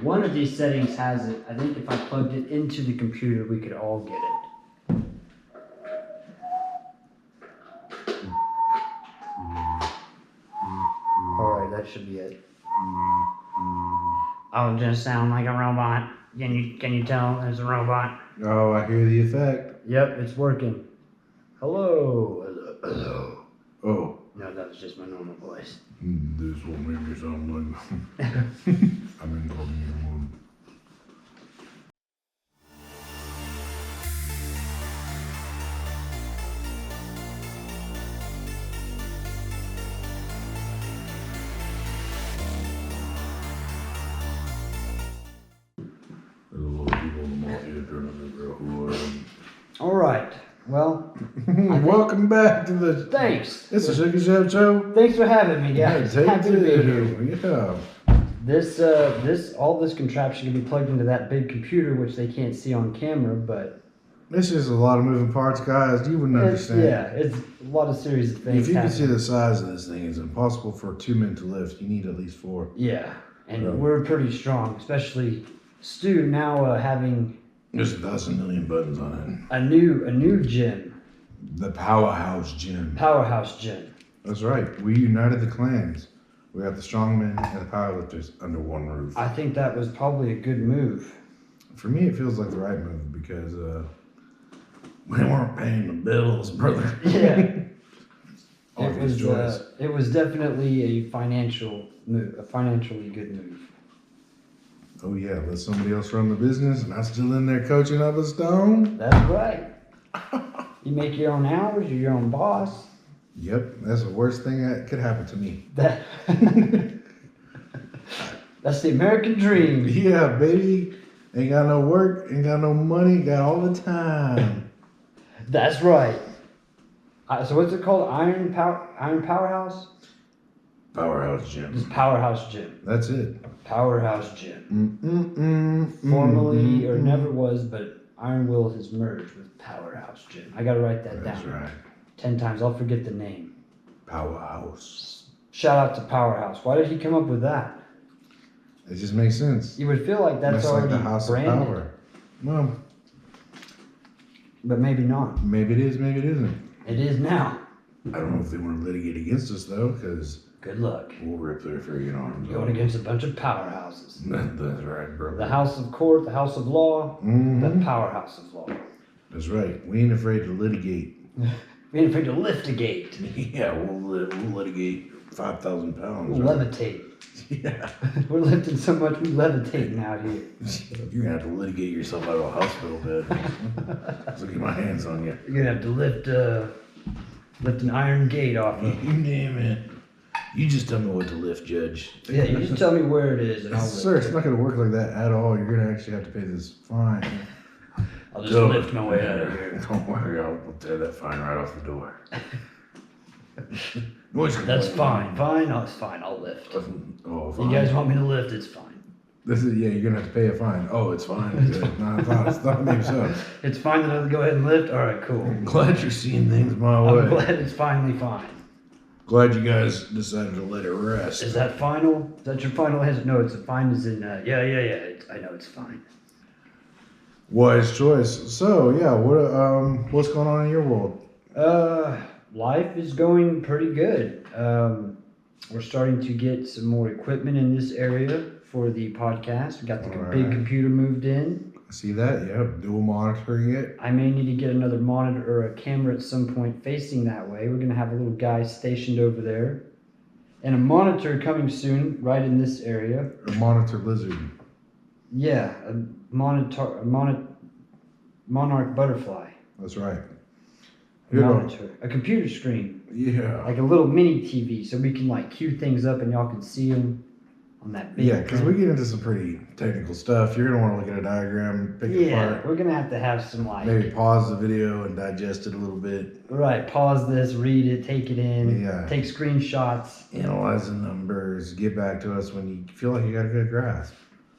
One of these settings has it. I think if I plugged it into the computer, we could all get it. Alright, that should be it. I'll just sound like a robot. Can you tell there's a robot? Oh, I hear the effect. Yep, it's working. Hello. Hello. Oh. No, that was just my normal voice. This will make me sound like I'm in cognito mode. There's a lot of people in the mall here trying to figure out who I am. All right. Well, welcome back to the. Thanks. It's the SugaShepShow. Thanks for having me, guys. Happy to be here. Yeah. All this contraption can be plugged into that big computer, which they can't see on camera, but This is a lot of moving parts, guys. You wouldn't understand. it's a lot of series of things. If you can see the size of this thing, it's impossible for 2 men to lift. You need at least 4. Yeah, and we're pretty strong, especially Stu now having. There's 1,000 million buttons on a new gym. it. The Powerhouse Gym. Powerhouse Gym. That's right. We united the clans. We got the strongmen and the powerlifters under one roof. I think that was probably a good move. For me, it feels like the right move because we weren't paying the bills, brother. Yeah. Obvious choice. It was definitely a financially good move. Oh yeah, let somebody else run the business, and I'm still in there coaching up a stone. That's right. You make your own hours. You're your own boss. Yep, that's the worst thing that could happen to me. That's the American dream. Yeah, baby. Ain't got no work, ain't got no money, got all the time. That's right. So what's it called? Iron Powerhouse? Powerhouse Gym. It's Powerhouse Gym. That's it. Powerhouse Gym. Formerly, or never was, but Iron Will has merged with Powerhouse Gym. I gotta write that down. That's right. 10 times. I'll forget the name. Powerhouse. Shout out to Powerhouse. Why did he come up with that? It just makes sense. You would feel like that's already like the House branded. of Power. Well, but maybe not. maybe it is, maybe it isn't. It is now. I don't know if they want to litigate against us though, because good luck. we'll rip their friggin' arms Going against a bunch of powerhouses. That's right, bro. The House of Court, the House of Law, the Powerhouse of Law. That's right. We ain't afraid to litigate. We ain't afraid to litigate. Yeah, we'll litigate 5,000 pounds. We'll right? levitate. Yeah. We're lifting so much, we're levitating out here. You're gonna have to litigate yourself out of a hospital bed. Let's get my hands on you. You're gonna have to lift an iron gate off of. You name it. You just tell me what to lift, Judge. Yeah, you just tell me where it is and I'll lift Sir, it's it. not gonna work like that at all. You're gonna actually have to pay this fine. I'll just lift my way out of here. Don't worry, I'll tear that fine right off the door. That's fine. Fine, no, it's fine. I'll lift. Oh, fine. You guys want me to lift? It's fine. You're gonna have to pay a fine. Oh, it's fine. Good. No, I thought maybe so. It's fine that I'll go ahead and lift? Alright, cool. I'm glad you're seeing things my way. I'm glad it's finally fine. Glad you guys decided to let it rest. Is that final? Is that your final answer? No, it's a fine as in, yeah. I know it's fine. Wise choice. So, yeah, what's going on in your world? Life is going pretty good. We're starting to get some more equipment in this area for the podcast. We got the big computer moved in. See that? Yep, dual monitoring it. I may need to get another monitor or a camera at some point facing that way. We're going to have a little guy stationed over there. And a monitor coming soon, right in this area. A monitor lizard. Yeah, a monarch butterfly. That's right. Monitor. A computer screen. Yeah. Like a little mini TV, so we can like cue things up and y'all can see them on that big. Yeah, because we get into some pretty technical stuff. You're going to want to look at a diagram, pick it apart. We're going to have some like... Maybe pause the video and digest it a little bit. Right, pause this, read it, take it in, take screenshots. Analyze the numbers, get back to us when you feel like you got a good grasp.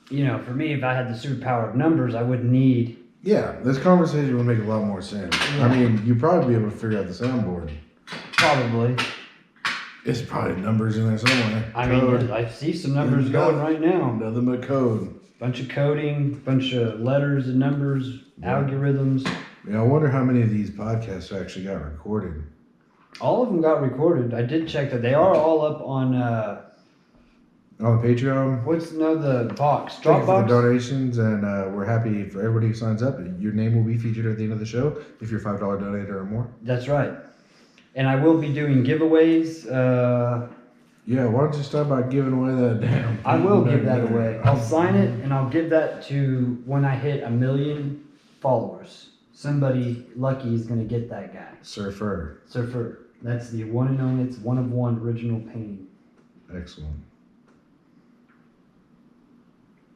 You know, for me, if I had the superpower of numbers, I wouldn't need... Yeah, this conversation would make a lot more sense. Yeah. I mean, you'd probably be able to figure out the soundboard. Probably. It's probably numbers in there somewhere. I mean, I see some numbers going right now. Nothing but code. Bunch of coding, bunch of letters and numbers, algorithms. Yeah, I wonder how many of these podcasts actually got recorded. All of them got recorded. I did check that. They are all up on On Patreon. the box? Thank you for the Dropbox? donations, and we're happy for everybody who signs up. Your name will be featured at the end of the show if you're $5 donator or more. That's right. And I will be doing giveaways. Yeah, why don't you start by giving away that damn? I will give that away. I'll sign it and I'll give that to when I hit 1 million followers. Somebody lucky is going to get that guy. Surfer. That's the one and only. It's one of one original painting. Excellent.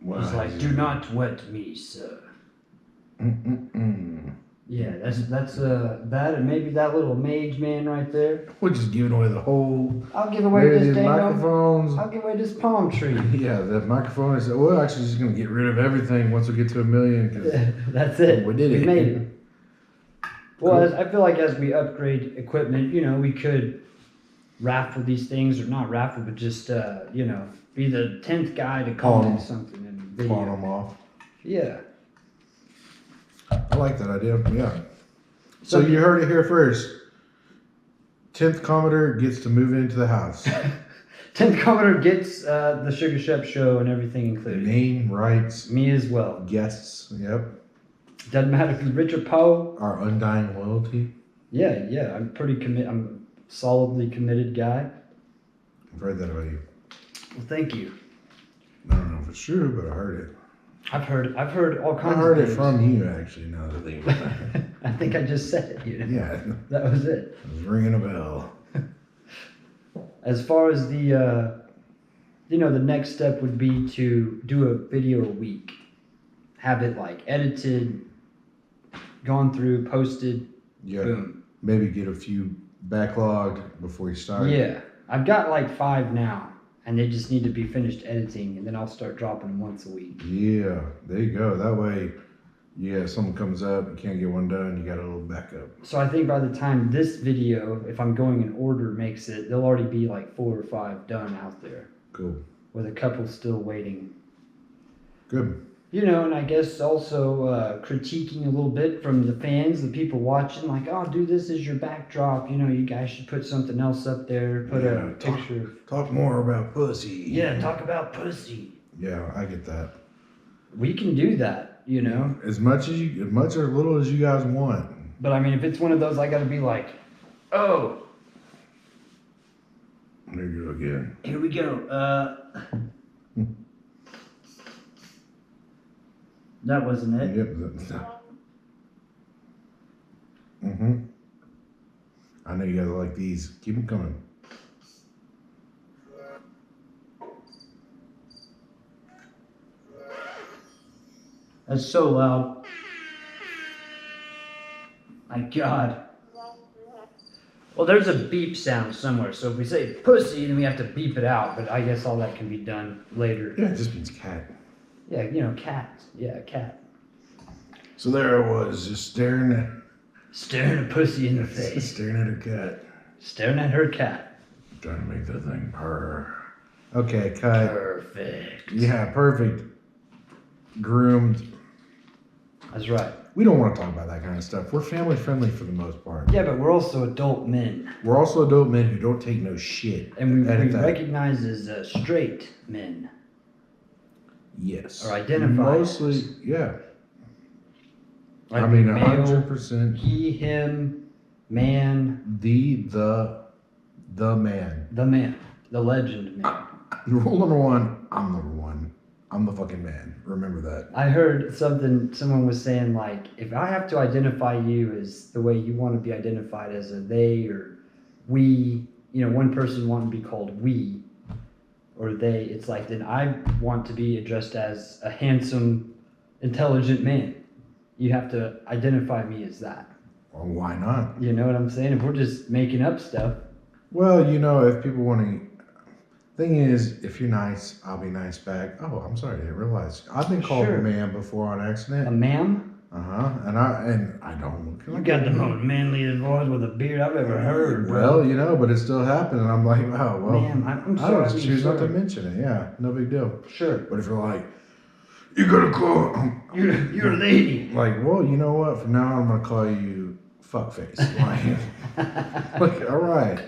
He's like, do not wet me, sir. Yeah, that's that, and maybe that little mage man right there. We're just giving away the whole. I'll give away this damn microphones. I'll give away this palm tree. Yeah, the microphone is. We're actually just gonna get rid of everything once we get to 1 million. 'Cause that's it. We did it. We made it. Well, Cool. I feel like as we upgrade equipment, we could raffle these things, or not raffle, but just be the 10th guy to comment something in the Pawn video. them off. Yeah. I like that idea. Yeah. So you heard it here first. 10th commenter gets to move into the house. 10th commenter gets the SugaShepShow and everything included. Name, rights, Me as well. guests. Yep. Doesn't matter if you're rich or poor. Our undying loyalty. Yeah. I'm I'm a solidly committed guy. I've heard that about you. Well, thank you. I don't know if it's true, but I heard it. I've heard all kinds. I heard of it things. from you, actually. Now that I think about it. I think I just said it. Yeah, That was it. it was ringing a bell. As far as the next step would be to do a video a week, have it like edited, gone through, posted, Yeah. boom. Maybe get a few backlogged before you start. Yeah, I've got like 5 now, and they just need to be finished editing, and then I'll start dropping them once a week. Yeah, there you go. That way, if someone comes up, you can't get one done, you got a little backup. So I think by the time this video, if I'm going in order, makes it, there'll already be like 4 or 5 done out there, Cool. with a couple still waiting. Good. And I guess also critiquing a little bit from the fans, the people watching, like, oh, do this as your backdrop. You guys should put something else up there, put a picture. Talk more about pussy. Yeah, talk about pussy. Yeah, I get that. We can do that, As much or little as you guys want. But I mean, if it's one of those, I got to be like, oh, There you go again. here we go. That wasn't it. Yep. Mm-hmm. I know you guys like these. Keep them coming. That's so loud. My God. Well, there's a beep sound somewhere, so if we say pussy, then we have to beep it out, but I guess all that can be done later. Yeah, it just means cat. Yeah, cat. Yeah, cat. So there I was, just staring Staring a pussy in the at face. staring at her cat. Staring at her cat. Trying to make that thing purr. Okay, cut. Perfect. Yeah, perfect. Groomed. That's right. We don't want to talk about that kind of stuff. We're family friendly for the most part. Yeah, but we're also adult men. We're also adult men who don't take no shit. And we Edit that. recognize as straight men. Yes. Or identify Mostly, as. yeah. Like I mean, male, 100%. he, him, man, The man. the man, the legend man. Rule number 1, I'm number 1. I'm the fucking man. Remember that. I heard someone was saying, like, if I have to identify you as the way you want to be identified as a they or we, one person want to be called we or they, it's like, then I want to be addressed as a handsome, intelligent man. You have to identify me as that. Well, why not? You know what I'm saying? If we're just making up stuff. Well, if people want to. Thing is, if you're nice, I'll be nice back. Oh, I'm sorry, I didn't realize. I've been called Sure. a man before on A accident. ma'am? And I don't look You like got a the most manliest voice with a beard I've ever heard, bro. Well, you know, but it still happened, and I'm like, oh, well, Man, I'm I sorry. don't choose not to mention it. Yeah, no big deal. Sure. But if you're like, you gotta call, You're a lady. Like, well, you know what? From now on, I'm gonna call you fuckface. Like, all right.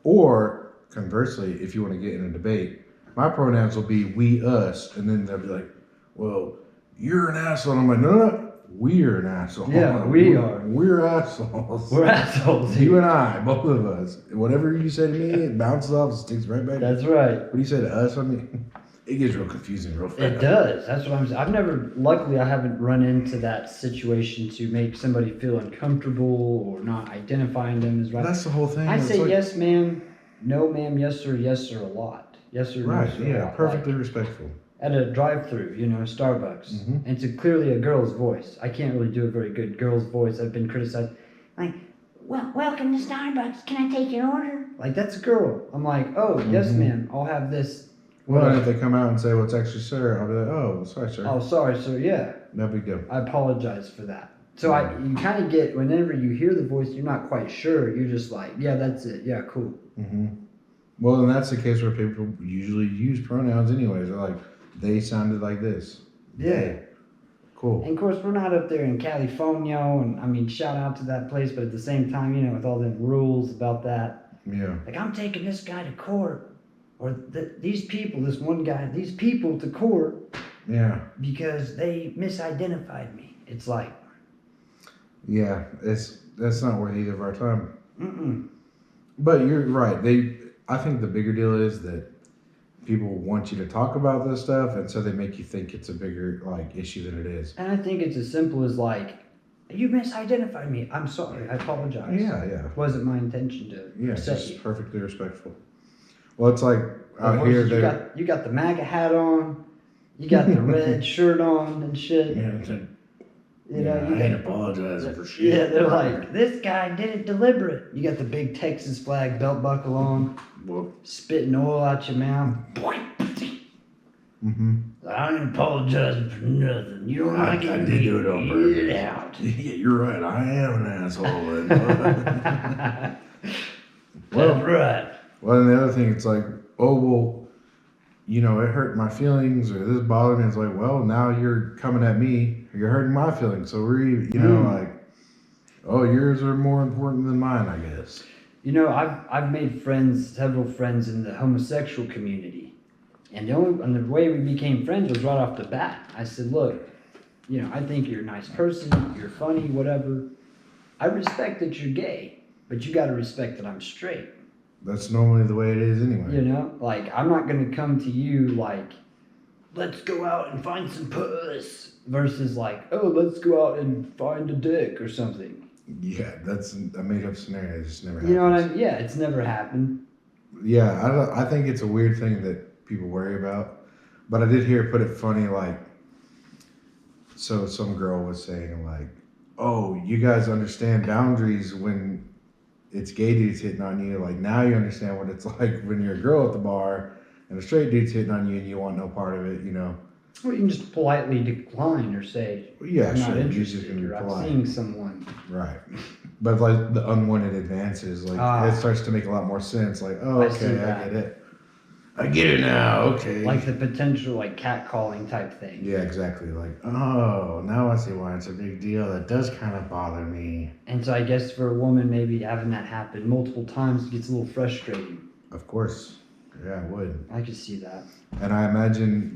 Or conversely, if you want to get in a debate, my pronouns will be we, us, and then they'll be like, well, you're an asshole. And I'm like, no, we're an asshole. Yeah, we are. We're assholes. We're assholes. You and I, both of us. Whatever you say to me, it bounces off, sticks right back. That's right. What do you say to us? I mean, it gets real confusing real fast. It does. That's what I'm saying. Luckily, I haven't run into that situation to make somebody feel uncomfortable or not identifying them as right. That's the whole thing. I say like, yes, ma'am, no, ma'am, yes, sir, a lot. Yes, sir, right, no, sir. Yeah, perfectly like, respectful. At a drive-through, Starbucks, and it's clearly a girl's voice. I can't really do a very good girl's voice. I've been criticized. Like, well, welcome to Starbucks. Can I take your order? Like, that's a girl. I'm like, oh, yes, ma'am. I'll have this. Well, and if they come out and say, what's extra, sir? I'll be like, oh, sorry, sir. Oh, sorry, sir. Yeah. No big deal. I apologize for that. So you kind of get, whenever you hear the voice, you're not quite sure. You're just like, yeah, that's it. Yeah, cool. Well, and that's the case where people usually use pronouns anyways. They're like, they sounded like this. Yeah. Cool. And of course, we're not up there in California, and I mean, shout out to that place, but at the same time, with all the rules about that. Yeah. Like, I'm taking this guy to court, or these people to court. Yeah. Because they misidentified me. It's like. Yeah, that's not worth either of our time. Mm-mm. But you're right. I think the bigger deal is that people want you to talk about this stuff, and so they make you think it's a bigger issue than it is. And I think it's as simple as you misidentified me. I'm sorry. I apologize. Yeah. It wasn't my intention to. Yeah, it's just perfectly respectful. Well, it's like out here. You You got the MAGA hat on. You got the red shirt on and shit. Yeah, I ain't apologizing for shit. Yeah, they're like, this guy did it deliberate. You got the big Texas flag belt buckle on, spitting oil out your mouth. I ain't apologizing for nothing. You don't like it? I did do it on purpose. Get it out. Yeah, you're right. I am an asshole. That's right. Well, and the other thing, it's like, oh, well, it hurt my feelings, or this bothered me. It's like, well, now you're coming at me. You're hurting my feelings. So we're, oh, yours are more important than mine, I guess. I've made several friends in the homosexual community. And the way we became friends was right off the bat. I said, look, I think you're a nice person. You're funny, whatever. I respect that you're gay, but you got to respect that I'm straight. That's normally the way it is anyway. I'm not going to come to you let's go out and find some puss versus oh, let's go out and find a dick or something. Yeah, that's a made-up scenario. It just never happens. You know what I mean? Yeah, it's never happened. Yeah, I think it's a weird thing that people worry about. But I did hear it put it funny, so some girl was saying, oh, you guys understand boundaries when it's gay dudes hitting on you. Now you understand what it's like when you're a girl at the bar and a straight dude's hitting on you and you want no part of it, Well, you can just politely decline or say, yeah, I'm sure, not interested, or I'm seeing someone. Right. But the unwanted advances, it starts to make a lot more sense. Oh, okay, I get it. I get it now, okay. The potential, catcalling type thing. Yeah, exactly. Oh, now I see why it's a big deal. That does kind of bother me. And so I guess for a woman, maybe having that happen multiple times gets a little frustrating. Of course. Yeah, it would. I could see that. And I imagine,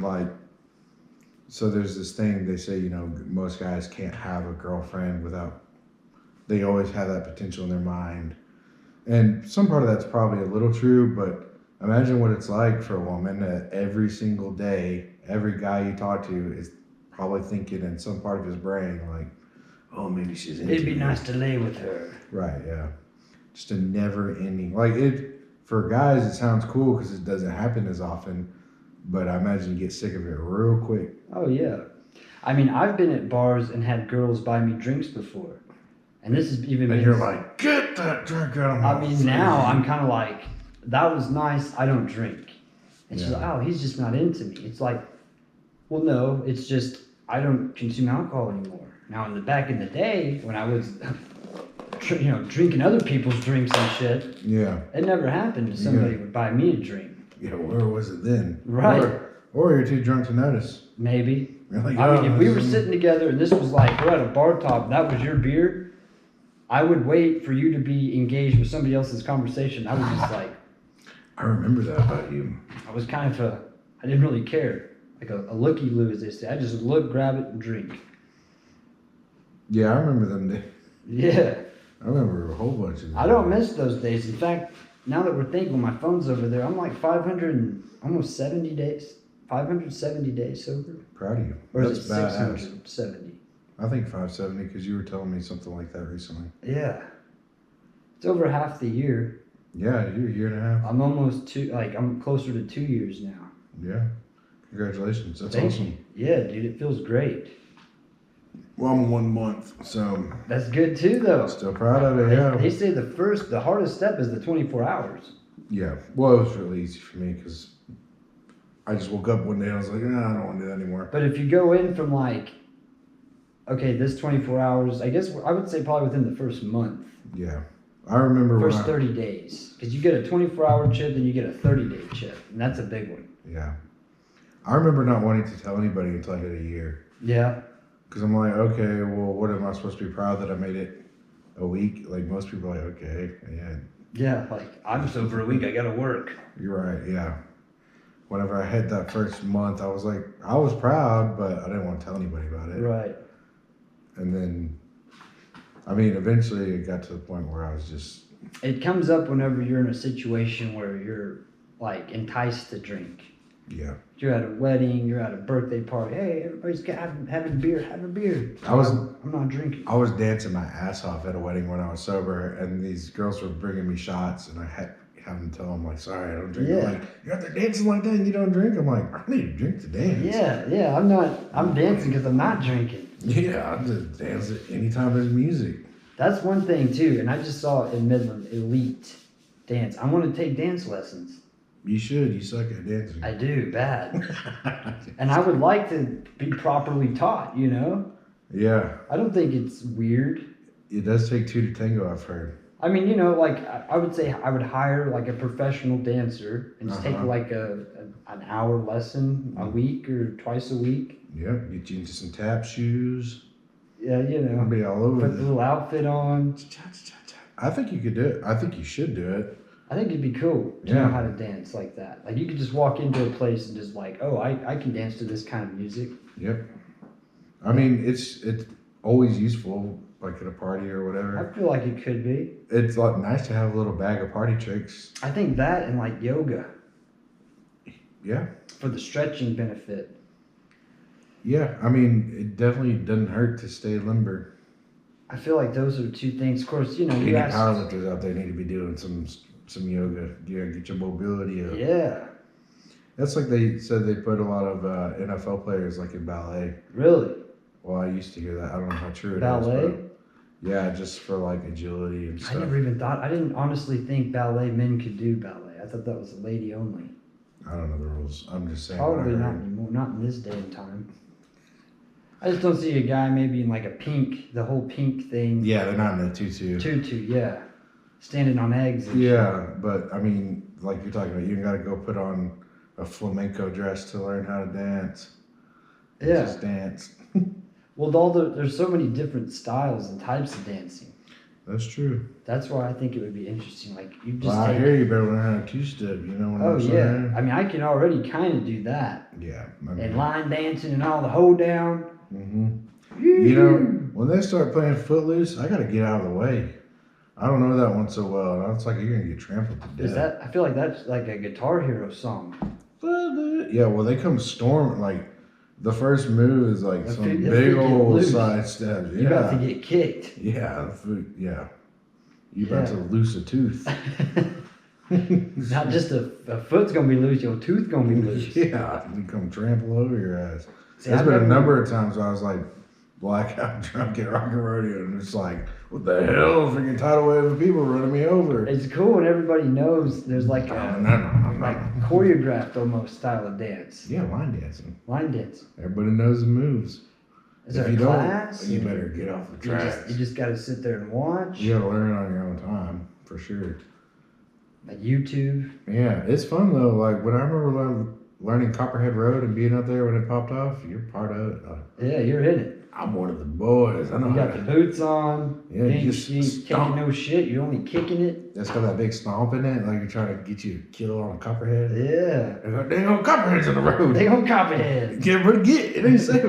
so there's this thing, they say, most guys can't have a girlfriend they always have that potential in their mind. And some part of that's probably a little true, but imagine what it's like for a woman that every single day, every guy you talk to is probably thinking in some part of his brain, oh, maybe she's into It'd be me. nice to lay with her. Right, yeah. Just a never ending. For guys, it sounds cool because it doesn't happen as often, but I imagine you get sick of it real quick. Oh, yeah. I mean, I've been at bars and had girls buy me drinks before. And this is even... And you're like, get that drink out of my face. Now I'm kind of that was nice, I don't drink. And she's like, oh, he's just not into me. It's well, no, it's just I don't consume alcohol anymore. Now, back in the day, when I was, drinking other people's drinks and shit, Yeah. it never happened that somebody would buy me a drink. Yeah, where was it then? Right. Or you're too drunk to notice. Maybe. Like, I mean, if we were sitting together and this was like, we're at a bar top and that was your beer, I would wait for you to be engaged with somebody else's conversation. I was just like... I remember that about you. I was kind of I didn't really care. Like a looky-loo, as they say. I just look, grab it, and drink. Yeah, I remember them days. Yeah. I remember a whole bunch of them. I don't miss those days. In fact, now that we're thinking, my phone's over there, I'm like 570 days sober. Proud of you. Or That's is it badass. 670? I think 570 because you were telling me something like that recently. Yeah. It's over half the year. Yeah, you're a year and a half. I'm almost I'm closer to 2 years now. Yeah. Congratulations. That's Thank awesome. you. Yeah, dude, it feels great. Well, I'm 1 month, so. That's good too, though. Still proud of it, yeah. They say the hardest step is the 24 hours. Yeah. Well, it was really easy for me because I just woke up one day and I was like, I don't want to do that anymore. But if you go in from this 24 hours, I guess I would say probably within the first month. Yeah. I remember First 30 days. Because you get a 24-hour chip, then you get a 30-day chip. And that's a big one. Yeah. I remember not wanting to tell anybody until I hit a year. Yeah. Because I'm like, okay, well, what am I supposed to be proud that I made it a week? Like, most people are like, okay, yeah. Yeah, I'm sober a week, I gotta work. You're right, yeah. Whenever I hit that first month, I was like, I was proud, but I didn't want to tell anybody about it. Right. And then, eventually it got to the point where I was just... It comes up whenever you're in a situation where you're, enticed to drink. Yeah. You're at a wedding, you're at a birthday party. Hey, everybody's having beer, have a beer. I'm not drinking. I was dancing my ass off at a wedding when I was sober, and these girls were bringing me shots, and I had having to tell them, like, sorry, I don't drink. Yeah. They're like, you're out there dancing like that and you don't drink? I'm like, I need to drink to dance. Yeah, I'm dancing because I'm not drinking. Yeah, I'm just dancing anytime there's music. That's one thing, too, and I just saw it in Midland, elite dance. I want to take dance lessons. You should. You suck at dancing. I do, bad. And I would like to be properly taught, Yeah. I don't think it's weird. It does take two to tango, I've heard. I mean, I would say I would hire a professional dancer and just take an hour lesson a week or twice a week. Yeah, get you into some tap shoes. Yeah, I'll be all over put the little outfit on. I think you could do it. I think you should do it. I think it'd be cool to know how to dance like that. Like you could just walk into a place and just I can dance to this kind of music. Yep. I mean, it's always useful, like at a party or whatever. I feel like it could be. It's nice to have a little bag of party tricks. I think that and yoga. Yeah. For the stretching benefit. Yeah, I mean, it definitely doesn't hurt to stay limber. I feel like those are two things. Of course, Any powerlifters out there need to be doing some yoga. Yeah, get your mobility up. Yeah. That's like they said they put a lot of NFL players in ballet. Really? Well, I used to hear that. I don't know how true it is. Ballet? Yeah, just for agility and stuff. I never even thought. I didn't honestly think men could do ballet. I thought that was a lady only. I don't know the rules. I'm just saying. Probably not anymore. Not in this day and time. I just don't see a guy maybe in the whole pink thing. Yeah, they're not in a tutu. Tutu, yeah. Standing on eggs. And yeah, but I mean, like you're talking about, you got to go put on a flamenco dress to learn how to dance. Yeah. Just dance. Well, there's so many different styles and types of dancing. That's true. That's why I think it would be interesting. I hear you better learn how to two-step. You know what I'm saying? Oh yeah. I mean, I can already kind of do that. Yeah. And line dancing and all the hold down. Mm-hmm. When they start playing Footloose, I got to get out of the way. I don't know that one so well. And it's like you're gonna get trampled to death. I feel like that's like a Guitar Hero song. Yeah. Well, they come storming The first move is some big old side steps. Yeah. You're about to get kicked. Yeah, you about to lose a tooth. Not just a foot's gonna be loose, your tooth gonna be loose. Yeah, you come trample over your ass. There's been a number of times where I was blackout drunk at Rock and Rodeo, and it's what the hell? Freaking tidal wave of people running me over. It's cool when everybody knows there's choreographed almost style of dance. Yeah, line dancing. Line dancing. Everybody knows the moves. Is there If a you class? don't, you better get off the tracks. You just got to sit there and watch. You gotta learn on your own time, for sure. Like YouTube. Yeah, it's fun though. Like when I remember learning Copperhead Road and being out there when it popped off, you're part of it. Yeah, you're in it. I'm one of the boys. I know. You got the boots on. Yeah, you ain't taking no shit. You're only kicking it. That's got that big stomp in it, like you're trying to get you to kill on a Copperhead. Yeah. They got dang old Copperheads on the road. They gonna Copperhead. Get rid of get. It ain't safe.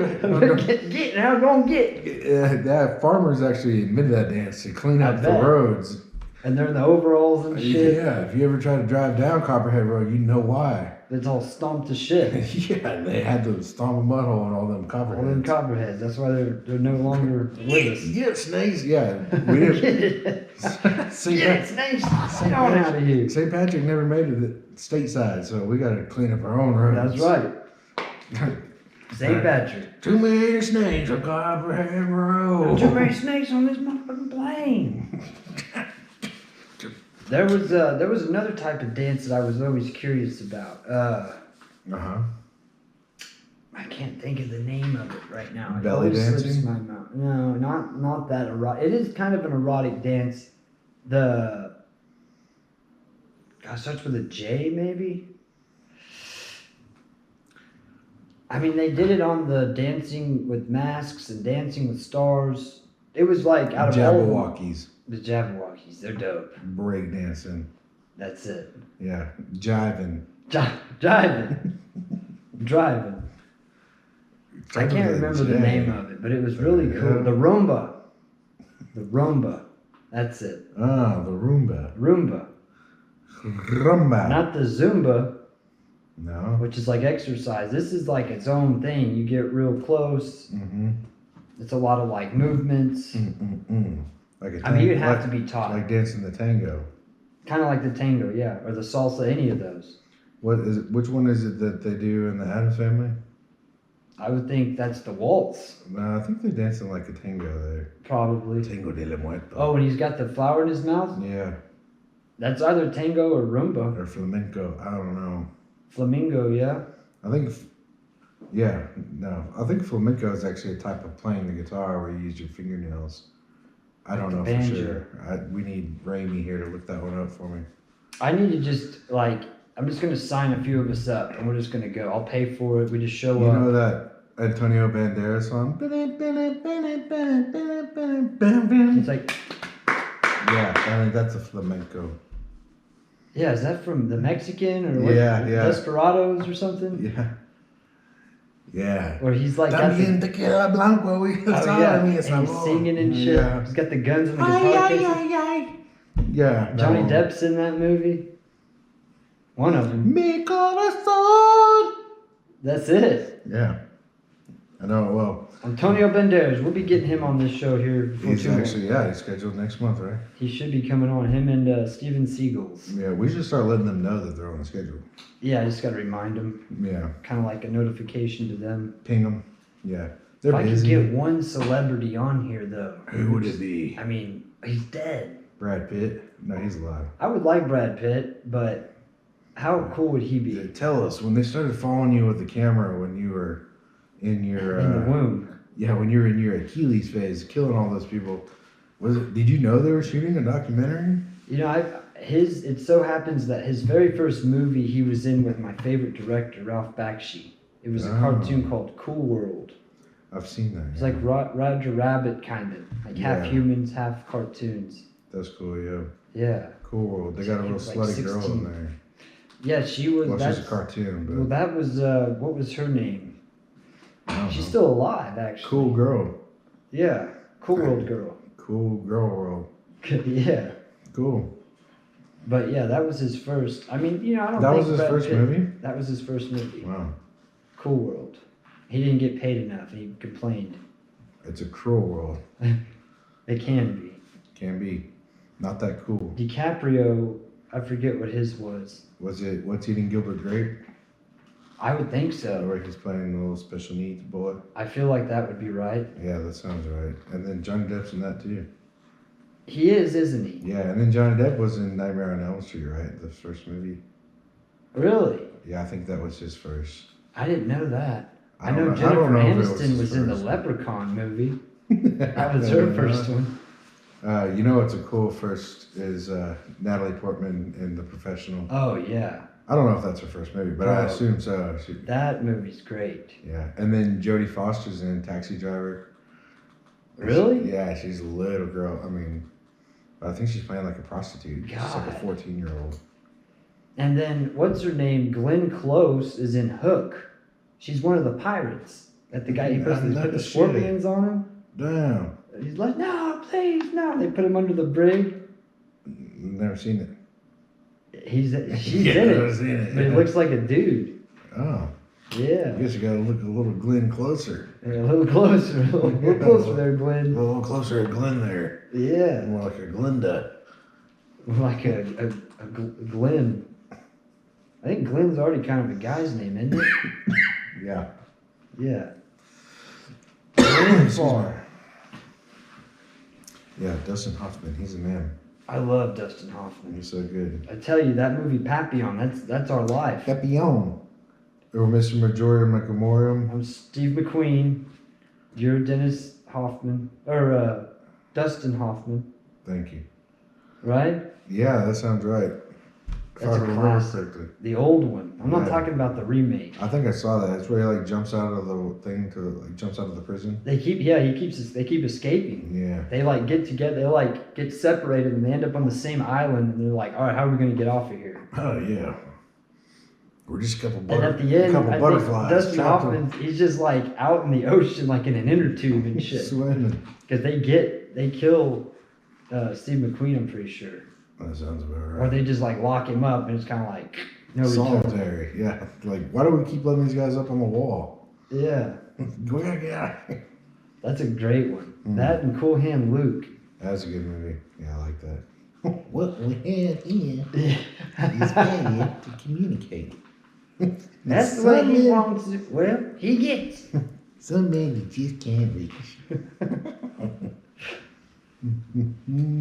get now gonna get. That farmers actually admitted that dance to clean up the roads. And they're in the overalls and shit. Yeah, if you ever try to drive down Copperhead Road, you know why. It's all stomped to shit. Yeah, they had to stomp a mud hole on all them Copperheads. All them Copperheads. That's why they're no longer with us. Yeah, snakes. Yeah, we didn't. Snakes. Get on out of here. St. Patrick never made it stateside, so we got to clean up our own roads. That's right. St. Patrick. Too many snakes on Copperhead Road. Too many snakes on this motherfucking plane. There was another type of dance that I was always curious about. I can't think of the name of it right now. Belly dancing? My mouth. No, not that erotic. It is kind of an erotic dance. Starts with a J maybe. I mean, they did it on the Dancing with Masks and Dancing with Stars. It was like out of Jabberwockies. The Jabberwockies, they're dope. Break dancing. That's it. Yeah, jiving. Driving. I can't remember the name of it, but it was really cool. The Rumba. That's it. Ah, the Roomba. Rumba. Not the Zumba. No. Which is like exercise. This is like its own thing. You get real close. Mm-hmm. It's a lot of like movements. Like you'd have to be taught. Like dancing the tango. Kind of like the tango, yeah, or the salsa, any of those. What is it? Which one is it that they do in the Addams Family? I would think that's the waltz. No, I think they're dancing like a tango there. Probably. Tango de la Muerto. Oh, and he's got the flower in his mouth? Yeah. That's either tango or rumba. Or flamenco. I don't know. Flamingo, yeah. I think flamenco is actually a type of playing the guitar where you use your fingernails. I don't know for sure. We need Raimi here to look that one up for me. I need to just, I'm just going to sign a few of us up, and we're just going to go. I'll pay for it. We just show up. You know that Antonio Banderas song? It's like... Yeah, I think that's a flamenco. Yeah, is that from the Mexican or what? Yeah. Desperados or something? Yeah. Yeah. Where he's like También tequila blanco. And he's singing and shit. Yeah. He's got the guns in the guitar case. Yeah. Johnny Depp's in that movie. One of them. Mi corazón. That's it. Yeah. I know, well. Antonio Banderas. We'll be getting him on this show here before he's scheduled next month, right? He should be coming on. Him and Steven Seagulls. Yeah, we should start letting them know that they're on the schedule. Yeah, I just got to remind them. Yeah. Kind of like a notification to them. Ping them. Yeah. They're busy. If I could get one celebrity on here, though. Who would it be? I mean, he's dead. Brad Pitt? No, he's alive. I would like Brad Pitt, but how cool would he be? Tell us, when they started following you with the camera when you were in your... in the womb. Yeah, when you were in your Achilles phase, killing all those people. Did you know they were shooting a documentary? You know, it so happens that his very first movie he was in with my favorite director, Ralph Bakshi. It was a cartoon called Cool World. I've seen that. It's like Roger Rabbit kind of, like half humans, half cartoons. That's cool, yeah. Yeah. Cool World. They got a little slutty girl in there. Yeah, she was. Well, she's a cartoon, but. Well, that was what was her name? She's still alive, actually. Cool girl. Yeah, Cool World girl. Cool girl world. Yeah. Cool. But yeah, that was his first. I mean, you know, I don't think that was his first movie? That was his first movie. Wow. Cool World. He didn't get paid enough. He complained. It's a cruel world. It can be. Can be. Not that cool. DiCaprio, I forget what his was. Was it What's Eating Gilbert Grape? I would think so. Where he's playing the little special needs boy. I feel like that would be right. Yeah, that sounds right. And then Johnny Depp's in that too. He is, isn't he? Yeah, and then Johnny Depp was in Nightmare on Elm Street, right? The first movie. Really? Yeah, I think that was his first. I didn't know that. I know I Jennifer don't know if it Aniston his was in the first. Leprechaun movie. That was her first one. You know what's a cool first is Natalie Portman in The Professional. Oh yeah. I don't know if that's her first movie, but I Bro. assume so. That movie's great. Yeah, and then Jodie Foster's in Taxi Driver. Really? Yeah, she's a little girl. I mean, I think she's playing like a prostitute. She's like a God. 14-year-old. And then what's her name? Glenn Close is in Hook. She's one of the pirates. That the guy he put the scorpions on him. Damn. He's like, no, please, no. They put him under the brig. Never seen it. She's Yeah, in never it, seen it. but he looks like a dude. Oh, I Yeah. guess you gotta look a little Glenn closer. Yeah, a little closer, a little closer there, A Glenn. little closer at Glenn there. Yeah, More like a Glinda. like a Glenn. I think Glenn's already kind of a guy's name, isn't it? Yeah. Yeah. Excuse me. Yeah, Dustin Hoffman, he's a man. I love Dustin Hoffman. He's so good. I tell you, that movie Papillon, that's our life. Papillon. Or Mr. Majora McMorium. I'm Steve McQueen. You're Dennis Hoffman. Or Dustin Hoffman, Thank you. right? Yeah, that sounds right. If That's I a remember classic. correctly. The old one. I'm not Yeah. talking about the remake. I think I saw that. It's where he like jumps out of the thing to like jumps out of the prison. They keep escaping. Yeah. They like get together, they like get separated and they end up on the same island and they're like, all right, how are we gonna get off of here? Oh yeah. We're just a couple, And at the end, couple I think butterflies. Dustin trapped Hoffman, he's just like out in the ocean, like in an inner tube and shit. Swimming. Because they kill Steve McQueen, I'm pretty sure. That sounds about Or right. they just like lock him up and it's kind of like no return. Solitary. Yeah. Like, why do we keep letting these guys up on the wall? Yeah, Go get out. that's a great one. Mm. That and Cool Hand Luke. That's a good movie. Yeah, I like that. What we have here Yeah. is bad to communicate. That's the way he wants it. Well, he gets. Some men you just can't reach.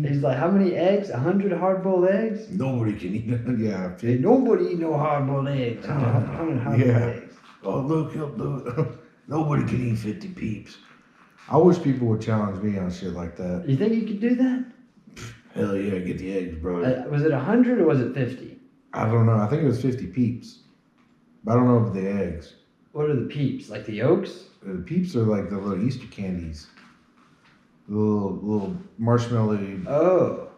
He's like, how many eggs? 100 hard-boiled eggs? Nobody can eat it. Yeah. Hey, nobody eat no hard-boiled eggs. 100 hard-boiled Yeah. eggs. Oh, look, nobody can eat 50 peeps. I wish people would challenge me on shit like that. You think you could do that? Hell yeah, get the eggs, bro. Was it 100 or was it 50? I don't know. I think it was 50 peeps. But I don't know if the eggs. What are the peeps? Like the yolks? The peeps are like the little Easter candies. The little marshmallow Oh.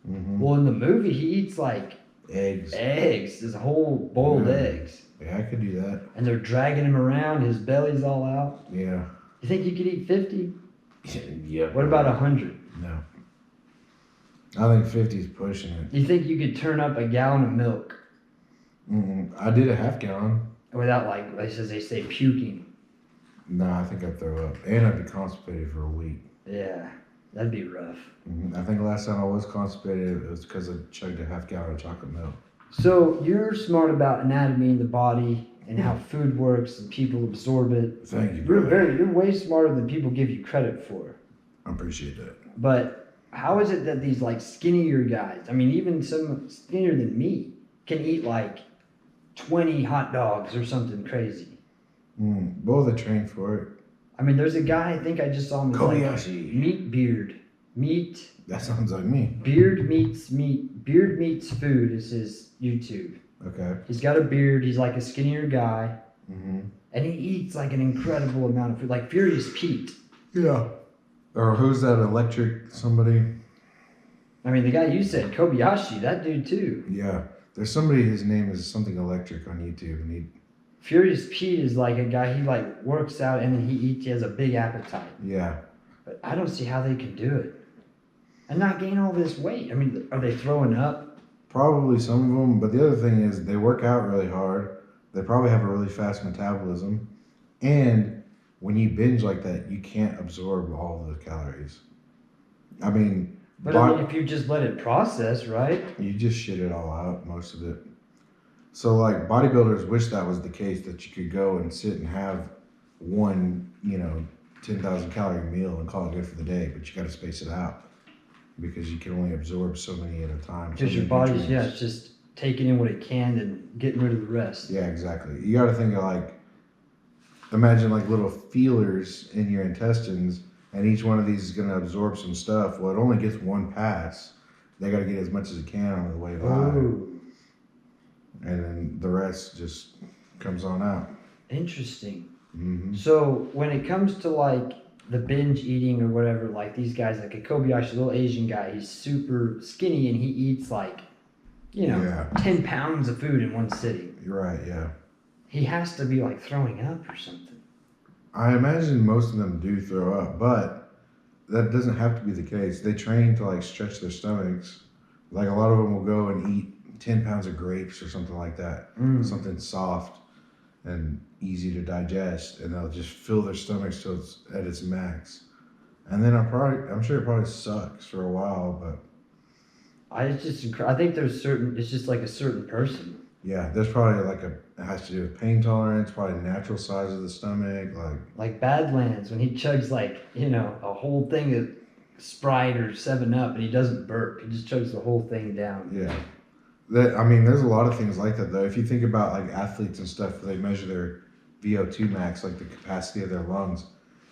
Well, in the movie, he eats like eggs. eggs. There's whole boiled Yeah. eggs. Yeah, I could do that. And they're dragging him around. His belly's all out. Yeah. You think you could eat 50? Yeah. What about 100? No. I think 50 is pushing it. You think you could turn up a gallon of milk I did a half gallon. without, like, they say puking? Nah, I think I'd throw up. And I'd be constipated for a week. Yeah, that'd be rough. I think last time I was constipated, it was because I chugged a half gallon of chocolate milk. So you're smart about anatomy in the body and how food works and people absorb it. Thank you, You're brother. you're way smarter than people give you credit for. I appreciate that. But how is it that these like skinnier guys, I mean even some skinnier than me, can eat like 20 hot dogs or something crazy? Well, they train for it. I mean, there's a guy, I think I just saw him, it's like Kobayashi. meat beard. Meat, That sounds like me. beard meets meat. Beard meets food is his YouTube. Okay. He's got a beard. He's like a skinnier guy. Mm-hmm. And he eats like an incredible amount of food, like Furious Pete. Yeah. Or who's that electric somebody? I mean, the guy you said, Kobayashi, that dude too. Yeah. There's somebody, his name is something electric on YouTube, and Furious Pete is like a guy, he like works out and then he eats, he has a big appetite. yeah. But I don't see how they can do it. And not gain all this weight. I mean, are they throwing up? Probably some of them, but the other thing is they work out really hard. They probably have a really fast metabolism. And when you binge like that, you can't absorb all of the calories. I mean, But I mean, if you just let it process, right? you just shit it all out, most of it. So like bodybuilders wish that was the case, that you could go and sit and have one, 10,000 calorie meal and call it good for the day, but you got to space it out because you can only absorb so many at a time. Because your body's, it's just taking in what it can and getting rid of the rest. Yeah, exactly. You got to think of like imagine like little feelers in your intestines, and each one of these is going to absorb some stuff. Well, it only gets one pass. They got to get as much as it can on the way by, Ooh, and then the rest just comes on out. interesting. Hmm. So when it comes to like the binge eating or whatever, like these guys, like a Kobayashi, little Asian guy, he's super skinny and he eats like, Yeah, 10 pounds of food in one sitting. you're right. Yeah, He has to be like throwing up or something. I imagine most of them do throw up, but that doesn't have to be the case. They train to like stretch their stomachs. Like a lot of them will go and eat 10 pounds of grapes or something like that, something soft and easy to digest, and they'll just fill their stomachs till it's at its max. And then I'm sure it probably sucks for a while, but I think it's just like a certain person. yeah, there's probably it has to do with pain tolerance, probably natural size of the stomach, Like Badlands, when he chugs like, a whole thing of Sprite or 7 Up and he doesn't burp. He just chugs the whole thing down. yeah. There's a lot of things like that though. If you think about like athletes and stuff, they measure their VO2 max, like the capacity of their lungs.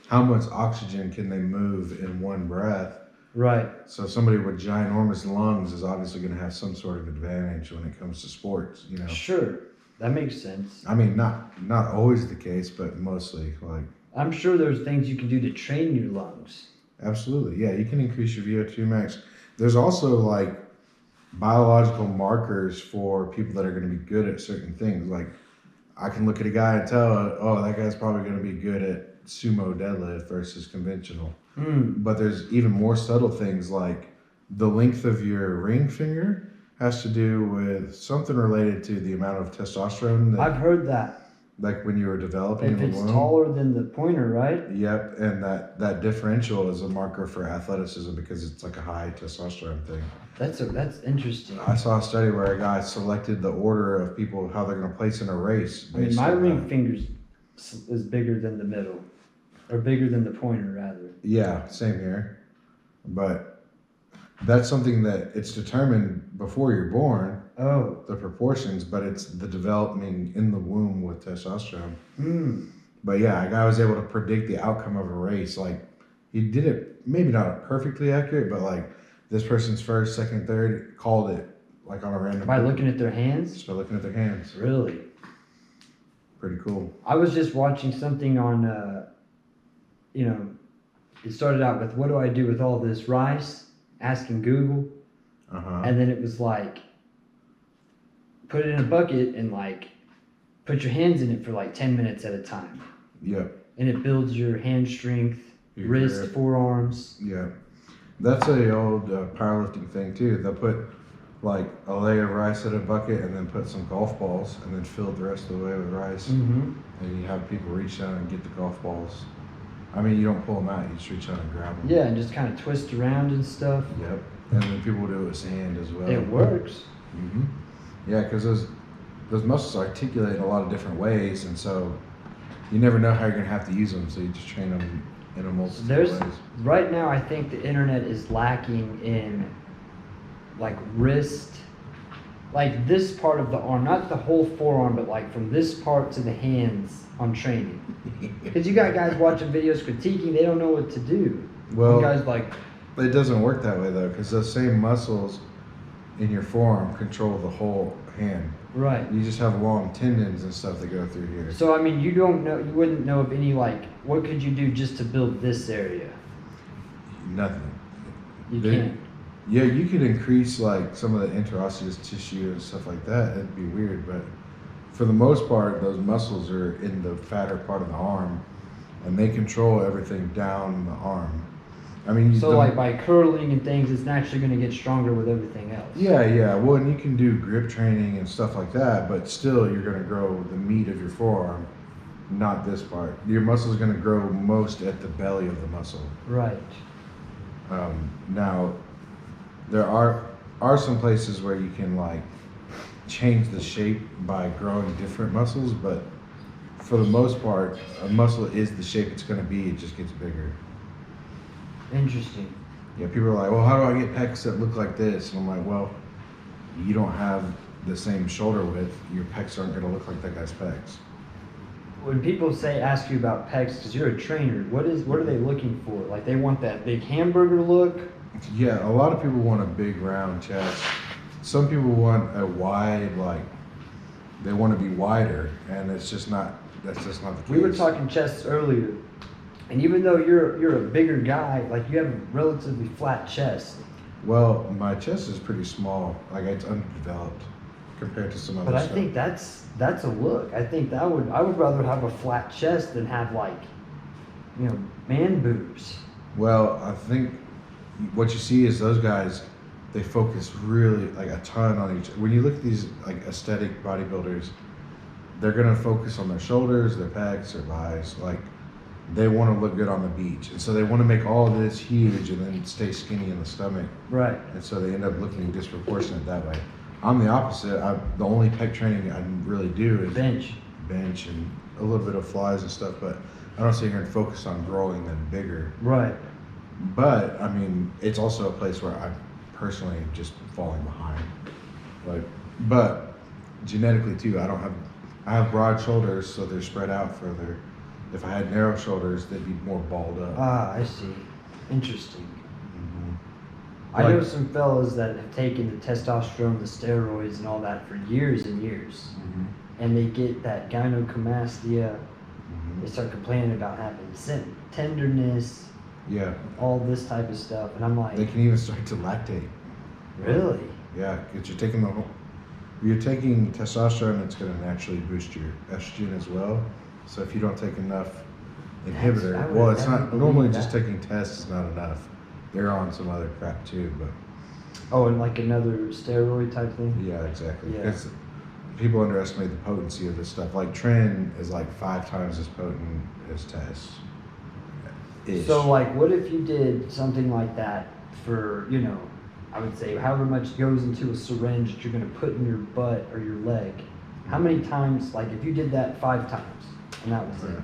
How much oxygen can they move in one breath? Right. So somebody with ginormous lungs is obviously going to have some sort of advantage when it comes to sports, Sure. That makes sense. Not always the case, but mostly. Like, I'm sure there's things you can do to train your lungs. absolutely, yeah, you can increase your VO2 max. There's also like biological markers for people that are going to be good at certain things. Like, I can look at a guy and tell, oh, that guy's probably going to be good at sumo deadlift versus conventional. But there's even more subtle things like the length of your ring finger has to do with something related to the amount of testosterone I've heard that. like when you were developing If in it's the womb. taller than the pointer, right? Yep, and that differential is a marker for athleticism because it's like a high testosterone thing. That's interesting. I saw a study where a guy selected the order of people how they're going to place in a race. I mean, my ring finger's is bigger than the middle, or bigger than the pointer, rather. Yeah, same here. But that's something that it's determined before you're born, Oh. the proportions, but it's the developing in the womb with testosterone. Hmm. But yeah, a guy was able to predict the outcome of a race. Like, he did it maybe not perfectly accurate, but like this person's first, second, third, called it like on a random. By looking at their hands? Just by looking at their hands. Really? Pretty cool. I was just watching something on, it started out with, what do I do with all this rice? Asking Google. Uh-huh. And then it was like, put it in a bucket and like, put your hands in it for like 10 minutes at a time. Yep. And it builds your hand strength, Your wrist, grip. forearms. Yeah. That's a old powerlifting thing too. They'll put like a layer of rice in a bucket and then put some golf balls and then fill the rest of the way with rice. Mm-hmm. And you have people reach down and get the golf balls. I mean, you don't pull them out, you just reach out and grab them. Yeah, and just kind of twist around and stuff. Yep. And then people do it with sand as well. It works. Mm-hmm. Yeah, because those muscles articulate in a lot of different ways, and so you never know how you're going to have to use them, so you just train them in a multitude of ways. Right now, I think the internet is lacking in like wrist, like this part of the arm, not the whole forearm, but like from this part to the hands on training. Because you got guys watching videos critiquing, they don't know what to do. Well, You guys like, it doesn't work that way though, because those same muscles in your forearm control the whole hand. right. You just have long tendons and stuff that go through here. So I mean, you wouldn't know of any like, what could you do just to build this area? Nothing. You They- can't. Yeah, you could increase like some of the interosseous tissue and stuff like that. It'd be weird, but for the most part, those muscles are in the fatter part of the arm, and they control everything down the arm. I mean, So like by curling and things, it's naturally going to get stronger with everything else. yeah. Well, and you can do grip training and stuff like that, but still, you're going to grow the meat of your forearm, not this part. Your muscle is going to grow most at the belly of the muscle. Right. Now, there are some places where you can like change the shape by growing different muscles, but for the most part, a muscle is the shape it's going to be. It just gets bigger. Interesting. Yeah, people are like, well, how do I get pecs that look like this? And I'm like, well, you don't have the same shoulder width. Your pecs aren't going to look like that guy's pecs. when people ask you about pecs, because you're a trainer, what are they looking for? Like they want that big hamburger look? Yeah, a lot of people want a big round chest. Some people want a wide, like they want to be wider, and it's just not. That's just not the case. We were talking chests earlier, and even though you're a bigger guy, like you have a relatively flat chest. Well, my chest is pretty small. Like it's underdeveloped compared to some other But I stuff. think that's a look. I think I would rather have a flat chest than have like, man boobs. Well, I think what you see is those guys, they focus really like a ton on each. When you look at these like aesthetic bodybuilders, they're gonna focus on their shoulders, their pecs, their thighs. Like they want to look good on the beach, and so they want to make all of this huge and then stay skinny in the stomach. Right. And so they end up looking disproportionate that way. I'm the opposite. The only pec training I really do is bench and a little bit of flies and stuff, but I don't sit here and focus on growing them bigger. Right. But I mean, it's also a place where I'm personally just falling behind. But genetically too, I have broad shoulders, so they're spread out further. If I had narrow shoulders, they'd be more balled up. Ah, I see. Interesting. Mm-hmm. I know some fellas that have taken the testosterone, the steroids, and all that for years and years, and they get that gynecomastia. They start complaining about having tenderness. Yeah. All this type of stuff, and I'm like, they can even start to lactate. Really? Yeah, because you're taking testosterone, it's going to naturally boost your estrogen as well. So if you don't take enough inhibitor, well, it's not normally just taking test is not enough. They're on some other crap too, but. Oh, and like another steroid type thing. Yeah, exactly. Yeah. Because people underestimate the potency of this stuff. Like Tren is like 5 times as potent as test. So like, what if you did something like that for, I would say however much goes into a syringe that you're going to put in your butt or your leg? How many times, like if you did that 5 times and that was it?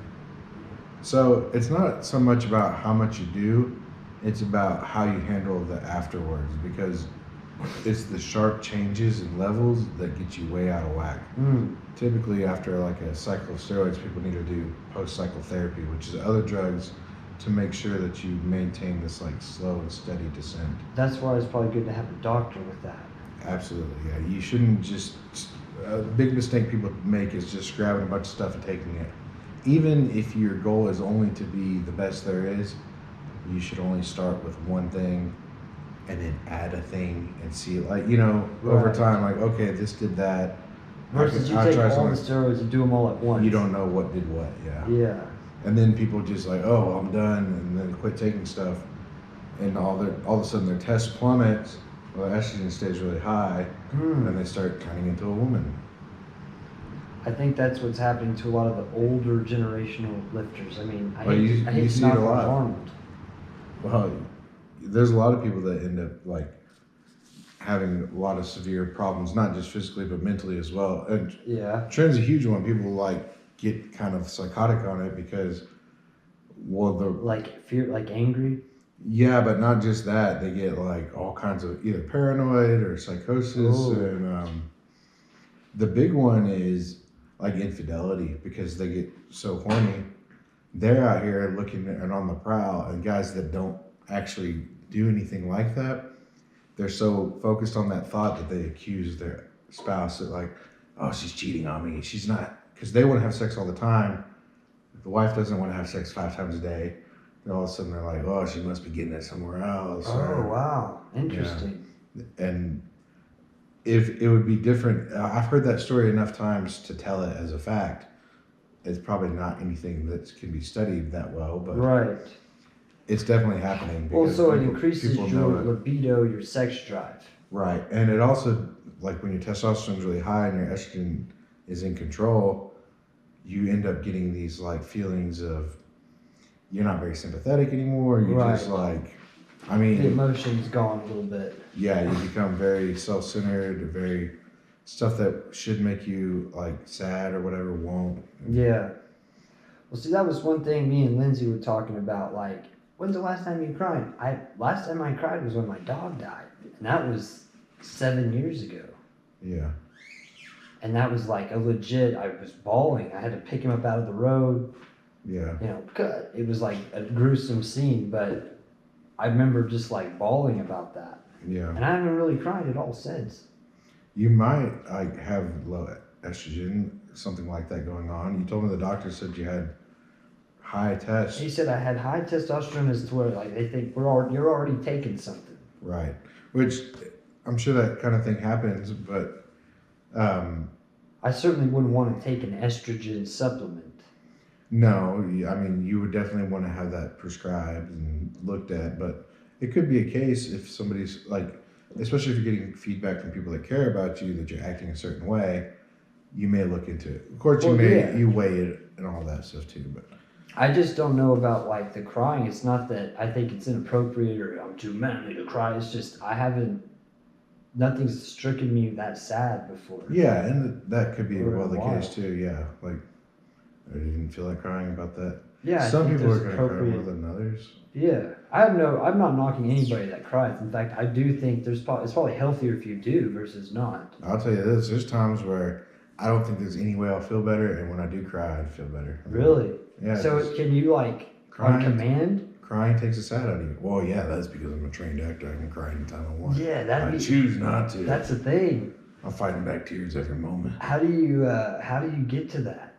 So it's not so much about how much you do, it's about how you handle the afterwards, because it's the sharp changes in levels that get you way out of whack. Typically after like a cycle of steroids, people need to do post-cycle therapy, which is other drugs to make sure that you maintain this like slow and steady descent. That's why it's probably good to have a doctor with that. Absolutely, yeah. You shouldn't just, a big mistake people make is just grabbing a bunch of stuff and taking it. Even if your goal is only to be the best there is, you should only start with one thing and then add a thing and see it, like, over time, like, okay, this did that. Versus you take all the steroids and do them all at once. You don't know what did what, yeah. Yeah. And then people just like, oh, I'm done, and then quit taking stuff, and all of a sudden their test plummets, well, estrogen stays really high, and they start turning into a woman. I think that's what's happening to a lot of the older generational lifters. I mean, I hate you to see knock it a on lot. Arnold. Well, there's a lot of people that end up like having a lot of severe problems, not just physically but mentally as well. And yeah, Tren's a huge one. People like get kind of psychotic on it because, well, like fear, like angry. Yeah, but not just that. They get like all kinds of either paranoid or psychosis, and the big one is like infidelity, because they get so horny. They're out here looking and on the prowl, and guys that don't actually do anything like that, they're so focused on that thought that they accuse their spouse that like, oh, she's cheating on me. She's not, because they want to have sex all the time. The wife doesn't want to have sex 5 times a day. And all of a sudden they're like, oh, she must be getting it somewhere else. Oh, wow. Interesting. Yeah. And if it would be different, I've heard that story enough times to tell it as a fact. It's probably not anything that can be studied that well, but right. It's definitely happening. Also, it increases your libido, your sex drive. Right. And it also, like when your testosterone is really high and your estrogen is in control, you end up getting these like feelings of, you're not very sympathetic anymore. You're just like, I mean, the emotion's gone a little bit. Yeah, you become very self-centered, very stuff that should make you like sad or whatever won't. Yeah. Well, see, that was one thing me and Lindsay were talking about. Like, when's the last time you cried? Last time I cried was when my dog died, and that was 7 years ago. Yeah. And that was like a legit, I was bawling. I had to pick him up out of the road. Yeah. You know, it was like a gruesome scene, but I remember just like bawling about that. Yeah. And I haven't really cried at all since. You might like have low estrogen, something like that going on. You told me the doctor said you had high tests. He said I had high testosterone as to where like they think you're already taking something. Right. Which I'm sure that kind of thing happens, but I certainly wouldn't want to take an estrogen supplement. no, I mean, you would definitely want to have that prescribed and looked at, but it could be a case if somebody's like, especially if you're getting feedback from people that care about you that you're acting a certain way, you may look into it. Of course, you weigh it and all that stuff too, but I just don't know about like the crying. It's not that I think it's inappropriate or I'm too manly to cry. It's just nothing's stricken me that sad before. Yeah, and that could be For the a while. case too. Yeah, like I didn't feel like crying about that. Yeah, Some people are there's going to cry more than others. Yeah, I'm not knocking anybody that cries. In fact, I do think it's probably healthier if you do versus not. I'll tell you this: there's times where I don't think there's any way I'll feel better, and when I do cry, I feel better. Really? Yeah. So can you like on command? Crying takes a sad out of you. Well, yeah, that's because I'm a trained actor. I can cry anytime I want. Yeah, I choose not to. That's the thing. I'm fighting back tears every moment. How do you get to that?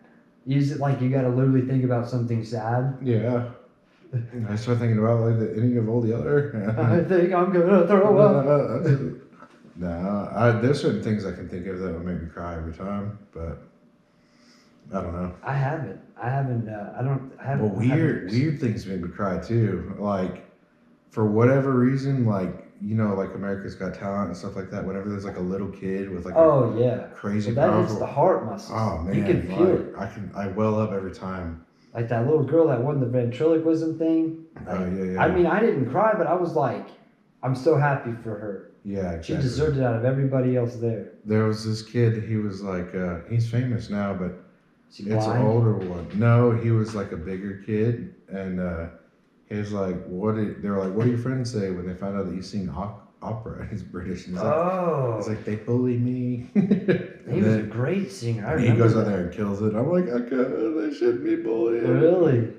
Is it like you got to literally think about something sad? Yeah. I start thinking about like the ending of All the Other. I think I'm gonna throw up. No, there's certain things I can think of that would make me cry every time, but I don't know. I haven't. Well, weird things make me cry too. Like, for whatever reason, like, you know, like America's Got Talent and stuff like that. Whenever there's like a little kid with like crazy that powerful, hits the heart muscles. Oh man, you can feel it. I well up every time. Like that little girl that won the ventriloquism thing. Like, yeah. I mean, I didn't cry, but I was like, I'm so happy for her. Yeah, exactly. She deserved it out of everybody else there. There was this kid. He was like, he's famous now, but Is he it's blind? an older one. No, he was like a bigger kid, and he was like, they were like, what do your friends say when they find out that you sing opera? He's British. And he's like, they bully me. He was a great singer. And he goes out there and kills it. I'm like, they shouldn't be bullying. Really?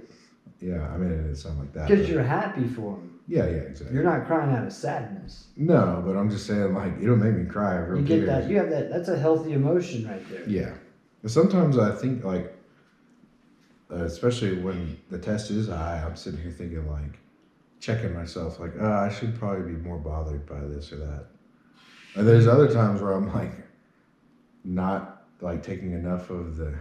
Yeah, I mean, it didn't sound like that. Because you're happy for him. Yeah, exactly. You're not crying out of sadness. No, but I'm just saying, like, it'll make me cry. You get that. You have that. That's a healthy emotion right there. Yeah. But sometimes I think, like, especially when the test is high, I'm sitting here thinking, like, checking myself, like, I should probably be more bothered by this or that. And there's other times where I'm, like, not, like, taking enough of the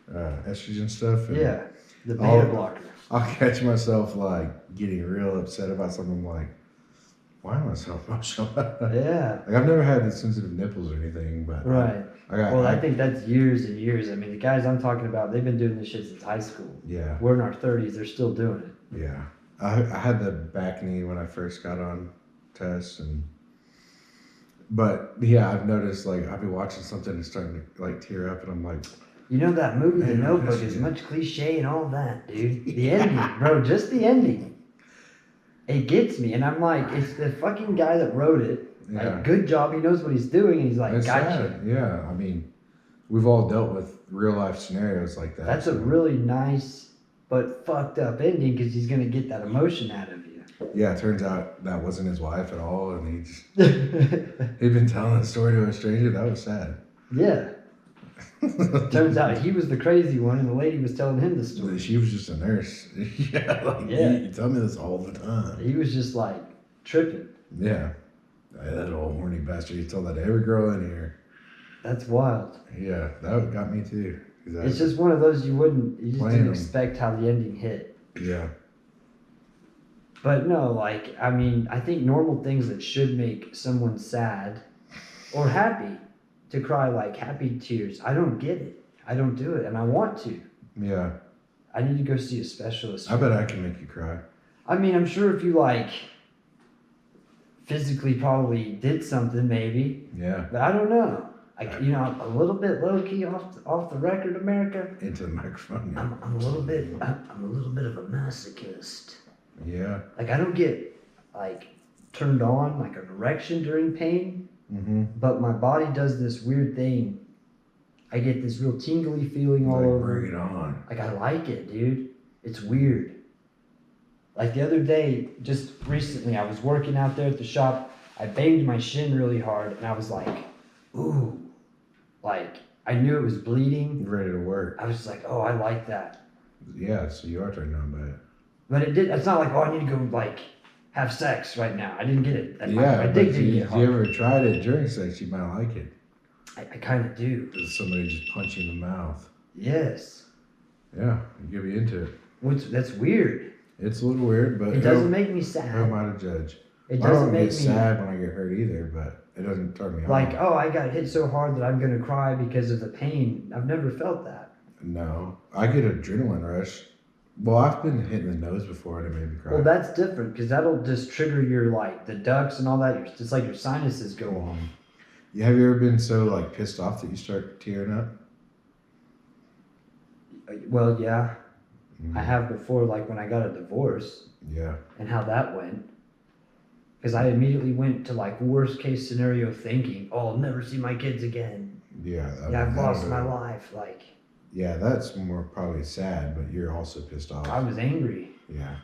estrogen stuff. And yeah, the beta blocker. I'll catch myself, like, getting real upset about something, like, why am I so emotional? Yeah. Like, I've never had sensitive nipples or anything, but right. I think that's years and years. I mean, the guys I'm talking about, they've been doing this shit since high school. Yeah. We're in our 30s. They're still doing it. Yeah. I had the back knee when I first got on tests, but yeah, I've noticed, like, I'll be watching something and starting to, like, tear up, and I'm like, you know, that movie, The Notebook, is much cliche and all that, dude. The ending, bro, just the ending. It gets me, and I'm like, it's the fucking guy that wrote it. Yeah. Like, good job, he knows what he's doing, and he's like, it's gotcha. sad. Yeah, I mean, we've all dealt with real life scenarios like that. That's a really nice but fucked up ending because he's gonna get that emotion out of you. Yeah, it turns out that wasn't his wife at all, and he'd been telling the story to a stranger. That was sad. Yeah. Turns out he was the crazy one, and the lady was telling him the story. She was just a nurse. You tell me this all the time. He was just like tripping. Yeah. That old horny bastard. He told that to every girl in here. That's wild. Yeah, that got me too. It's just one of those you just didn't expect how the ending hit. Yeah. But no, like, I mean, I think normal things that should make someone sad or happy to cry, like happy tears, I don't get it. I don't do it, and I want to. Yeah. I need to go see a specialist. I bet I can make you cry. I mean, I'm sure if you, like, physically probably did something, maybe. Yeah. But I don't know. Like, you know, a little bit low key off the record, America. Into the microphone. Yeah. I'm a little bit of a masochist. Yeah. Like, I don't get like turned on like an erection during pain. but my body does this weird thing. I get this real tingly feeling all over. Bring it on. Like, I like it, dude. It's weird. Like the other day, just recently, I was working out there at the shop. I banged my shin really hard, and I was like, ooh. Like, I knew it was bleeding. Ready to work. I was just like, oh, I like that. Yeah, so you are turned on by it. But it's not like, oh, I need to go, like, have sex right now. I didn't get it. My dick but didn't get if hard. you ever tried it during sex, you might like it. I kind of do. It's somebody just punch you in the mouth. Yes. Yeah, you could be into it. That's weird. It's a little weird, but It doesn't make me sad. Who am I to judge? It I doesn't don't make get me sad when I get hurt either, but it doesn't turn me on. like, oh, I got hit so hard that I'm gonna cry because of the pain. I've never felt that. No, I get adrenaline rush. Well, I've been hit in the nose before and it made me cry. Well, that's different because that'll just trigger your like the ducts and all that. It's like your sinuses go off. Yeah, have you ever been so like pissed off that you start tearing up? Well, yeah, I have before, like when I got a divorce. Yeah. And how that went. Because I immediately went to like worst case scenario thinking, oh, I'll never see my kids again. Yeah. I've lost my life. Like. Yeah, that's more probably sad, but you're also pissed off. I was angry. Yeah.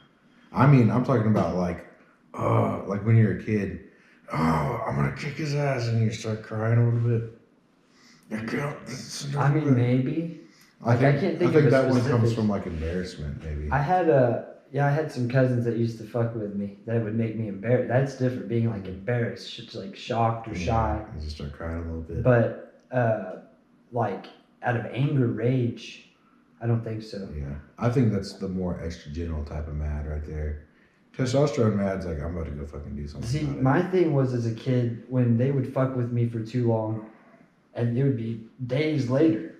I mean, I'm talking about like when you're a kid, oh, I'm going to kick his ass, and you start crying a little bit. I mean, maybe. I can't think of that one comes from like embarrassment, maybe. I had some cousins that used to fuck with me that would make me embarrassed. That's different, being like embarrassed, it's like shocked or shy. You just start crying a little bit. But like out of anger, rage, I don't think so. Yeah, I think that's the more extra-general type of mad right there. Testosterone mad's like, I'm about to go fucking do something. See, my thing was as a kid, when they would fuck with me for too long, and it would be days later,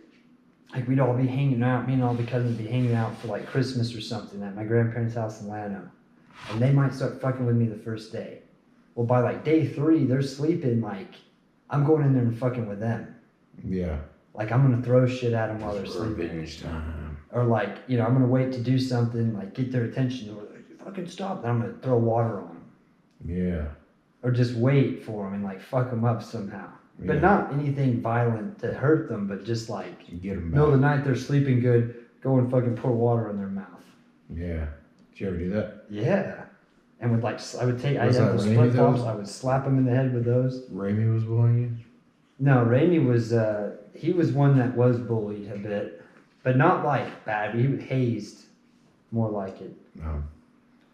like we'd all be hanging out, me and all the cousins would be hanging out for like Christmas or something at my grandparents' house in Llano, and they might start fucking with me the first day. Well, by like day 3, they're sleeping, like, I'm going in there and fucking with them. Yeah. Like, I'm going to throw shit at them while they're sleeping. Revenge time. Or like, I'm going to wait to do something, like get their attention, or like, fucking stop, then I'm going to throw water on them. Yeah. Or just wait for them and like fuck them up somehow. But Yeah. not anything violent to hurt them, but just like, You get them middle of the night they're sleeping good, go and fucking pour water in their mouth. Yeah. Did you ever do that? Yeah. And with like, I had that those Raimi flip flops, those? I would slap them in the head with those. Raimi was bullying you? No, Raimi was, he was one that was bullied a bit, but not like bad, he was hazed, more like it. No.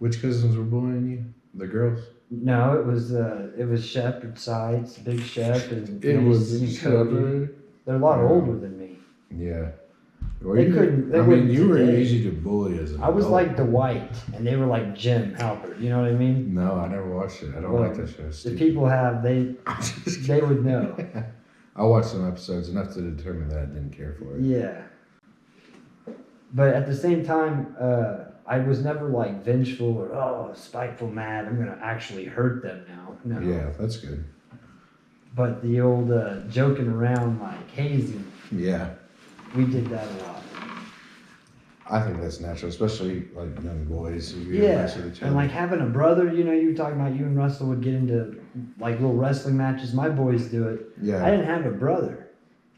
Which cousins were bullying you? The girls? No, it was Shep and Sides, Big Shep and It was Mason and Cody. They're a lot older than me. Yeah. They wouldn't you were today. easy to bully as an I was adult. like Dwight, and they were like Jim Halpert. You know what I mean? No, I never watched it. I don't Well, like that show. It's The stupid. people have they would know. I watched some episodes enough to determine that I didn't care for it. Yeah. But at the same time, I was never like vengeful or spiteful, mad. I'm gonna actually hurt them now. No. Yeah, that's good. But the old joking around, like hazing, Yeah. we did that a lot. I think that's natural, especially like young boys who Yeah, mess with each other. and like having a brother, you were talking about you and Russell would get into like little wrestling matches. My boys do it. yeah. I didn't have a brother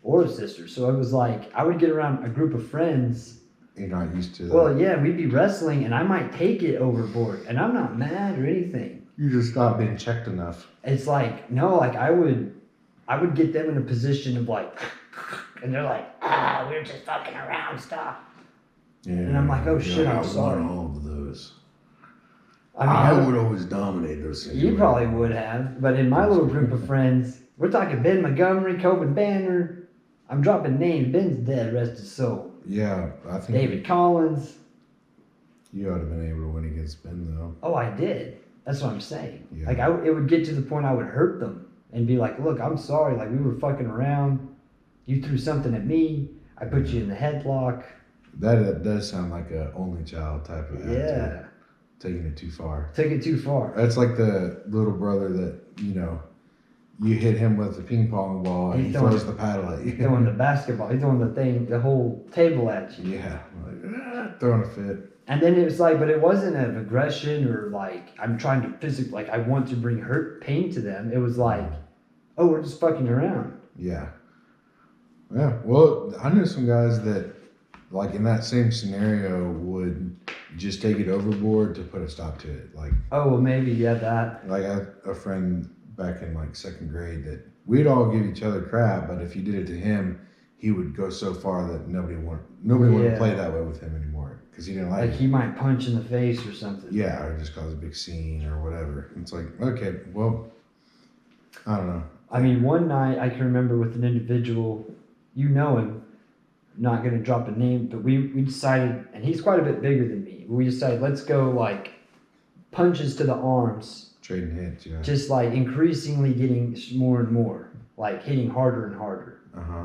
or a sister, so it was like I would get around a group of friends. You're not used to that. Well, yeah, we'd be wrestling, and I might take it overboard, and I'm not mad or anything. You just not being checked enough. It's like no, like I would get them in a position of like, and they're like, we're just fucking around, stop. Yeah. And I'm like, oh shit, I'm sorry. all of those. I mean, would always dominate those things. you probably would have, but in my little group of friends, we're talking Ben Montgomery, Coben Banner. I'm dropping names. Ben's dead, rest his soul. Yeah, I think David Collins. you ought to have been able to win against Ben though. Oh, I did. That's what I'm saying. Yeah. Like it would get to the point I would hurt them and be like, "Look, I'm sorry. Like we were fucking around. You threw something at me. I put you in the headlock." That does sound like a only child type of attitude. Yeah. Taking it too far. Took it too far. That's like the little brother that, you hit him with the ping pong ball and he throws the paddle at you. He's throwing the basketball. He's throwing the whole table at you. Yeah. Like, throwing a fit. And then it was like, but it wasn't of aggression or like I'm trying to physically, like I want to bring pain to them. It was like, oh, we're just fucking around. Yeah. Yeah. Well, I know some guys that, like in that same scenario, would just take it overboard to put a stop to it. Like, Oh, well, maybe, yeah, that. I had a friend back in like second grade that we'd all give each other crap, but if you did it to him, he would go so far that nobody wanted to play that way with him anymore because he didn't like Like it. he might punch in the face or something. Yeah, or just cause a big scene or whatever. It's like, okay, well, I don't know. I mean, one night I can remember with an individual, you know him, not going to drop a name, but we decided, and he's quite a bit bigger than me, we decided let's go like punches to the arms, Trading hits, yeah. just like increasingly getting more and more, like hitting harder and harder. Uh-huh.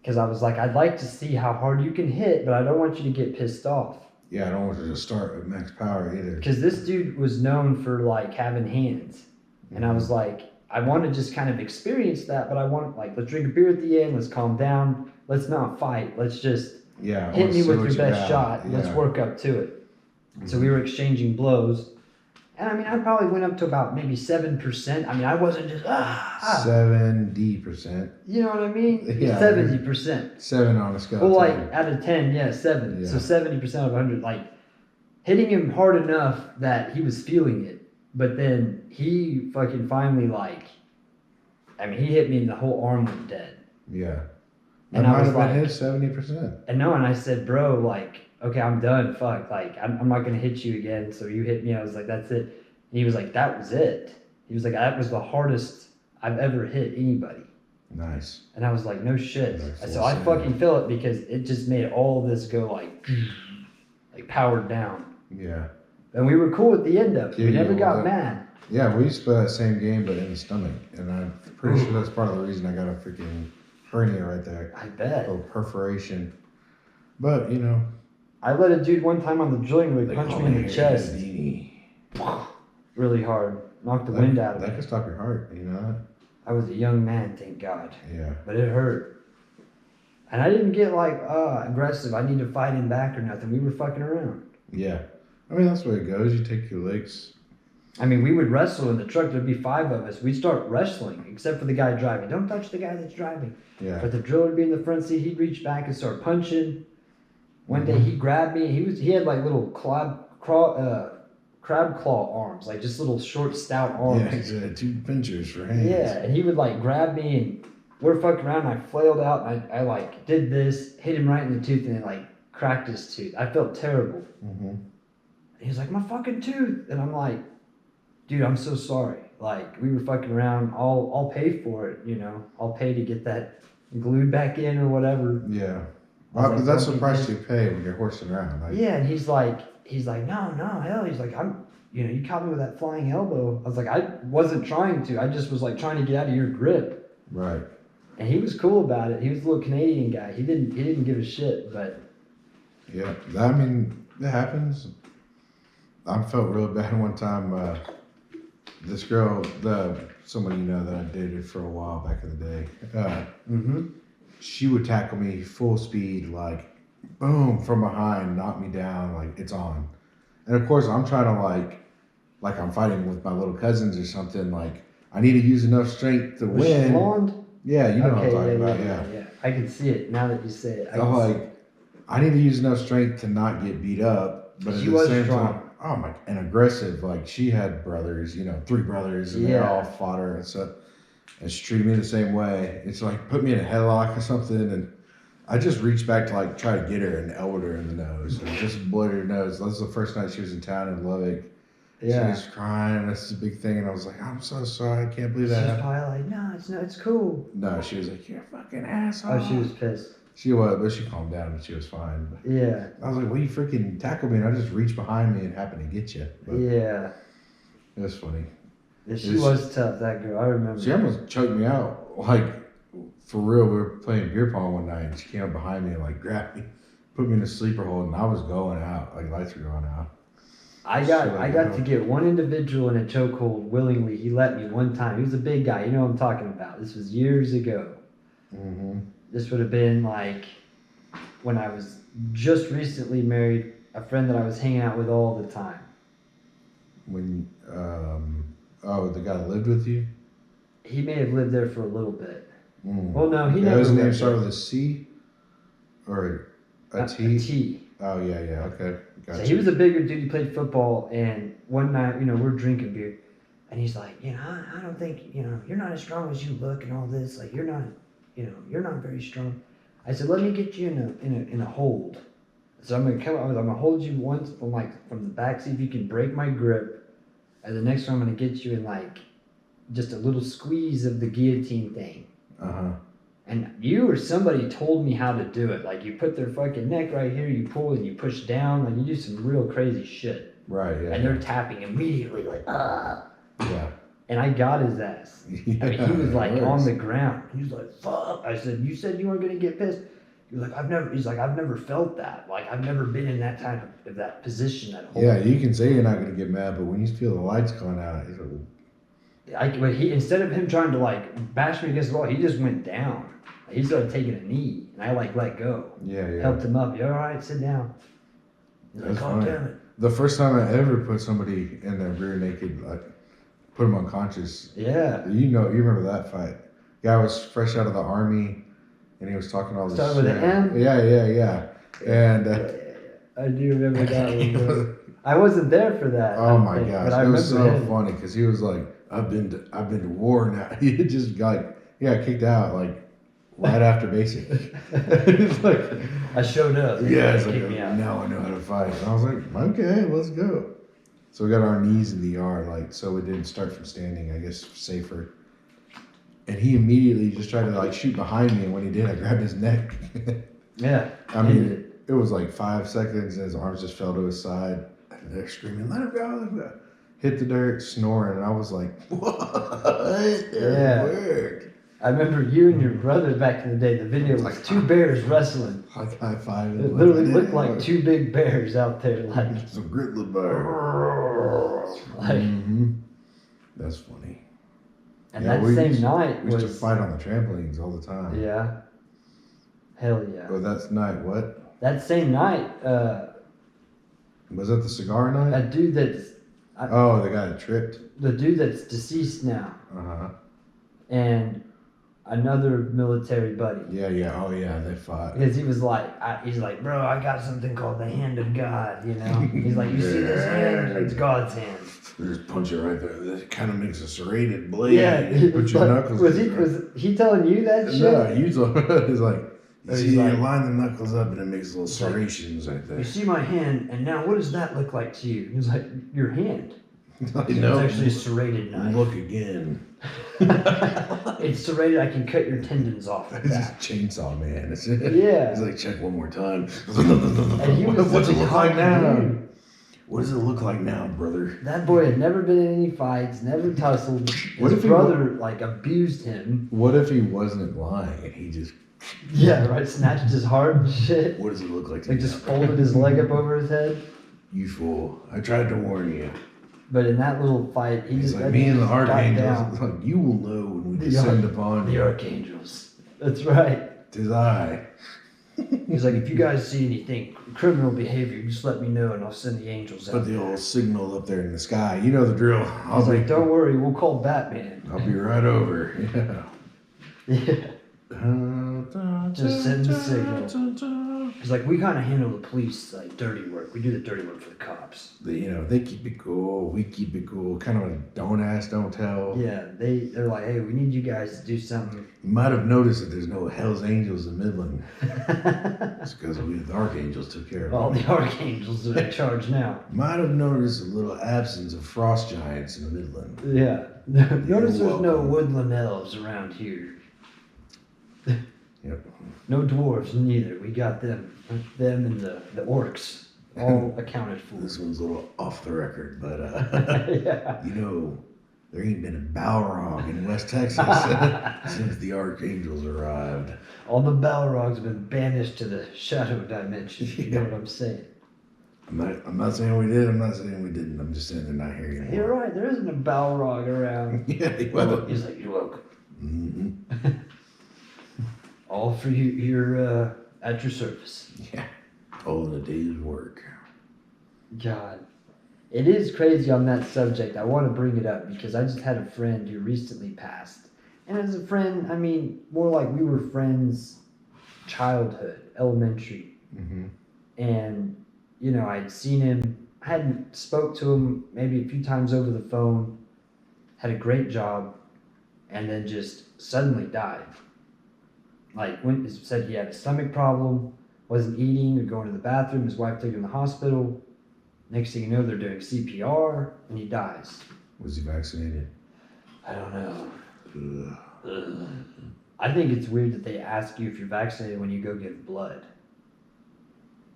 Because I was like, I'd like to see how hard you can hit, but I don't want you to get pissed off. Yeah, I don't want you to start at max power either. Because this dude was known for like having hands. And I was like, I want to just kind of experience that, but I want like, let's drink a beer at the end, let's calm down, let's not fight, let's just hit me with your best shot, and let's work up to it. So we were exchanging blows. And I mean, I probably went up to about maybe 7%. I mean, I wasn't just 70%. You know what I mean? Yeah. 70%. 7 on a scale. Well, like out of 10, yeah, 7. Yeah. So 70% of 100, like hitting him hard enough that he was feeling it. But then he fucking finally I mean, he hit me and the whole arm went dead. Yeah. And I was like, his 70%. And no, and I said, bro, like, okay, I'm done. Fuck, like, I'm not gonna hit you again. So you hit me. I was like, that's it. And he was like, that was it. He was like, that was the hardest I've ever hit anybody. Nice. And I was like, no shit. Like So I fucking feel it because it just made all this go like powered down. Yeah. And we were cool at the end of it. Yeah, We never yeah, got well, mad. Yeah, we used to play that same game, but in the stomach. And I'm pretty sure that's part of the reason I got a freaking hernia right there. I bet. Or perforation. But, you know. I let a dude one time on the drilling rig punch me in the chest. Really hard. Knocked the wind out of me. That could stop your heart, you know that? I was a young man, thank God. Yeah. But it hurt. And I didn't get like, aggressive. I need to fight him back or nothing. We were fucking around. Yeah. I mean, that's the way it goes. You take your licks. I mean, we would wrestle in the truck. There'd be 5 of us. We'd start wrestling, except for the guy driving. Don't touch the guy that's driving. Yeah. But the driller would be in the front seat. He'd reach back and start punching. One day he grabbed me. He had like little crab claw arms, like just little short, stout arms. Yeah, he's 2 pinchers for hands. Yeah, and he would like grab me and we're fucking around. And I flailed out and I like did this, hit him right in the tooth, and it like cracked his tooth. I felt terrible. Mm-hmm. And he was like, my fucking tooth. And I'm like, dude, I'm so sorry. Like, we were fucking around. I'll pay for it, you know. I'll pay to get that glued back in or whatever. Yeah. Well, But that's the price you pay when you're horsing around. Like, yeah, and he's like, no, hell. He's like, you caught me with that flying elbow. I was like, I wasn't trying to. I just was like trying to get out of your grip. Right. And he was cool about it. He was a little Canadian guy. He didn't give a shit, but. Yeah. I mean, it happens. I felt real bad one time. This girl, someone you know that I dated for a while back in the day, she would tackle me full speed, like, boom, from behind, knock me down, like, it's on. And of course, I'm trying to, like I'm fighting with my little cousins or something, like, I need to use enough strength to Was win. she blonde? Yeah, you know what I'm Okay, talking about, yeah. I can see it now that you say it. I'm like, I need to use enough strength to not get beat up, but at She the was same strong. time, oh my, and aggressive. Like, she had brothers, 3 brothers, and they all fought her and stuff. And she treated me the same way. It's like, put me in a headlock or something, and I just reached back to like try to get her and elbowed her in the nose, and just blooded her nose. That was the first night she was in town in Lubbock. Yeah. She was crying. This is a big thing, and I was like, I'm so sorry. I can't believe She that was happened. probably like, no, it's cool. No, she was like, you're a fucking asshole. Oh, she was pissed. She was, but she calmed down and she was fine. But Yeah. I was like, well, you freaking tackled me, and I just reached behind me and happened to get you. But Yeah. it was funny. Yeah, she was tough, that girl. I remember. She almost choked me out. Like, for real, we were playing beer pong one night, and she came up behind me and, like, grabbed me, put me in a sleeper hold, and I was going out. Like, lights were going out. I got to get one individual in a chokehold willingly. He let me one time. He was a big guy. You know what I'm talking about. This was years ago. Mm-hmm. This would have been like when I was just recently married, a friend that I was hanging out with all the time. When, the guy that lived with you? He may have lived there for a little bit. Mm. Well, no, he never His name lived started there. with a C or a A T? T. Oh, yeah, okay. Gotcha. So he was a bigger dude. He played football, and one night, we're drinking beer, and he's like, I don't think, you're not as strong as you look, and all this. Like, you're not very strong. I said, let me get you in a hold. So I'm gonna hold you once from the back, see if you can break my grip, and the next one I'm gonna get you in like just a little squeeze of the guillotine thing. And you or somebody told me how to do it. Like, you put their fucking neck right here, you pull and you push down, like you do some real crazy shit. Right, yeah. And they're tapping immediately, like, ah. Yeah. And I got his ass. Yeah, I mean, he was like on the ground. He was like, fuck. I said, you said you weren't gonna get pissed. He was like, I've never felt that. Like, I've never been in that type of that position at home. Yeah, you can say you're not gonna get mad, but when you feel the lights going out, he's like, But he, instead of him trying to like bash me against the wall, he just went down. He started taking a knee, and I like let go. Yeah. Helped him up. You all right? Sit down. He's like, oh, damn it. The first time I ever put somebody in their rear naked, like, put him unconscious. Yeah. You remember that fight. Guy was fresh out of the army, and he was talking all this Started with shit. an M? Yeah. And I do remember that one, bro. I wasn't there for that. oh my gosh, but I it was so remember him. funny because he was like, I've been to war now. He had just got kicked out like right after basic. It's like, I showed up. yeah, it's Kicked like, me out. now I know how to fight. And I was like, okay, let's go. So we got our knees in the yard, like, so we didn't start from standing, I guess, safer. And he immediately just tried to like shoot behind me, and when he did, I grabbed his neck. Yeah. I mean, it was like 5 seconds, and his arms just fell to his side. And they're screaming, let him go. Hit the dirt, snoring, and I was like, what? Yeah. Worked. I remember you and your brother back in the day. The video was like two bears wrestling. Like high five. It literally looked like two big bears out there, like. Some grizzly bear. Like. That's funny. And that same night we used to fight on the trampolines all the time. Yeah. Hell yeah. Oh, that's night what? That same night, was that the cigar night? that dude that's the guy that tripped. the dude that's deceased now, and another military buddy. Yeah. Oh yeah, they fought. Because he was like, he's like, bro, I got something called the hand of God. He's like, you see this hand? It's God's hand. They just punch it right there. That kind of makes a serrated blade. Yeah. Put your knuckles. Was he telling you that shit? No, he's like, you like, line the knuckles up and it makes little serrations right there. You see my hand, and now what does that look like to you? He's like, your hand. Like, It's no, actually a serrated knife. look again. It's serrated. I can cut your tendons off with It's that. just chainsaw man. Yeah. He's like, check one more time. And he was What's it such a look like cocky now? dude. What does it look like now, brother? That boy had never been in any fights, never tussled. What His if he brother like abused him. What if he wasn't lying and he just? Yeah, right. Snatched his heart and shit. What does it look like? Like just folded his leg up over his head. You fool! I tried to warn you. But in that little fight, He's just like me and the got archangels. down. Like, you will know when we descend upon The you. archangels. That's right. 'Tis I. He's like, if you guys see anything criminal behavior, just let me know and I'll send the angels out. Put the old signal up there in the sky. You know the drill. He's like, don't worry, we'll call Batman. I'll be right over. Yeah. Yeah. Just send the signal. He's like, we kind of handle the police like dirty work. We do the dirty work for the cops. They keep it cool. We keep it cool. Kind of a don't ask, don't tell. Yeah, they're like, hey, we need you guys to do something. You might have noticed that there's no Hell's Angels in Midland. It's because the Archangels took care of All it. the archangels are in charge now. Might have noticed a little absence of frost giants in Midland. Yeah. Notice there's no welcome. woodland elves around here. Yep. No dwarves neither. We got them. Them and the orcs. All accounted for. This one's a little off the record, but Yeah. there ain't been a Balrog in West Texas since the Archangels arrived. All the Balrogs have been banished to the shadow dimension. You know what I'm saying? I'm not saying we did. I'm not saying we didn't. I'm just saying they're not here anymore. You're right. There isn't a Balrog around. Yeah, well, He's like, you're welcome. mm-hmm. All for you. At your service. Yeah, all in a day's work. God, it is crazy on that subject. I want to bring it up because I just had a friend who recently passed, And as a friend, I mean, more like we were friends, childhood, elementary, Mm-hmm. and you know, I'd seen him. I hadn't spoke to him maybe a few times over the phone. Had a great job, and then just suddenly died. Like went said he had a stomach problem, wasn't eating or going to the bathroom. His wife took him to the hospital. Next thing you know, they're doing CPR, and he dies. Was he vaccinated? I don't know. Ugh. Ugh. I think it's weird that they ask you if you're vaccinated when you go give blood.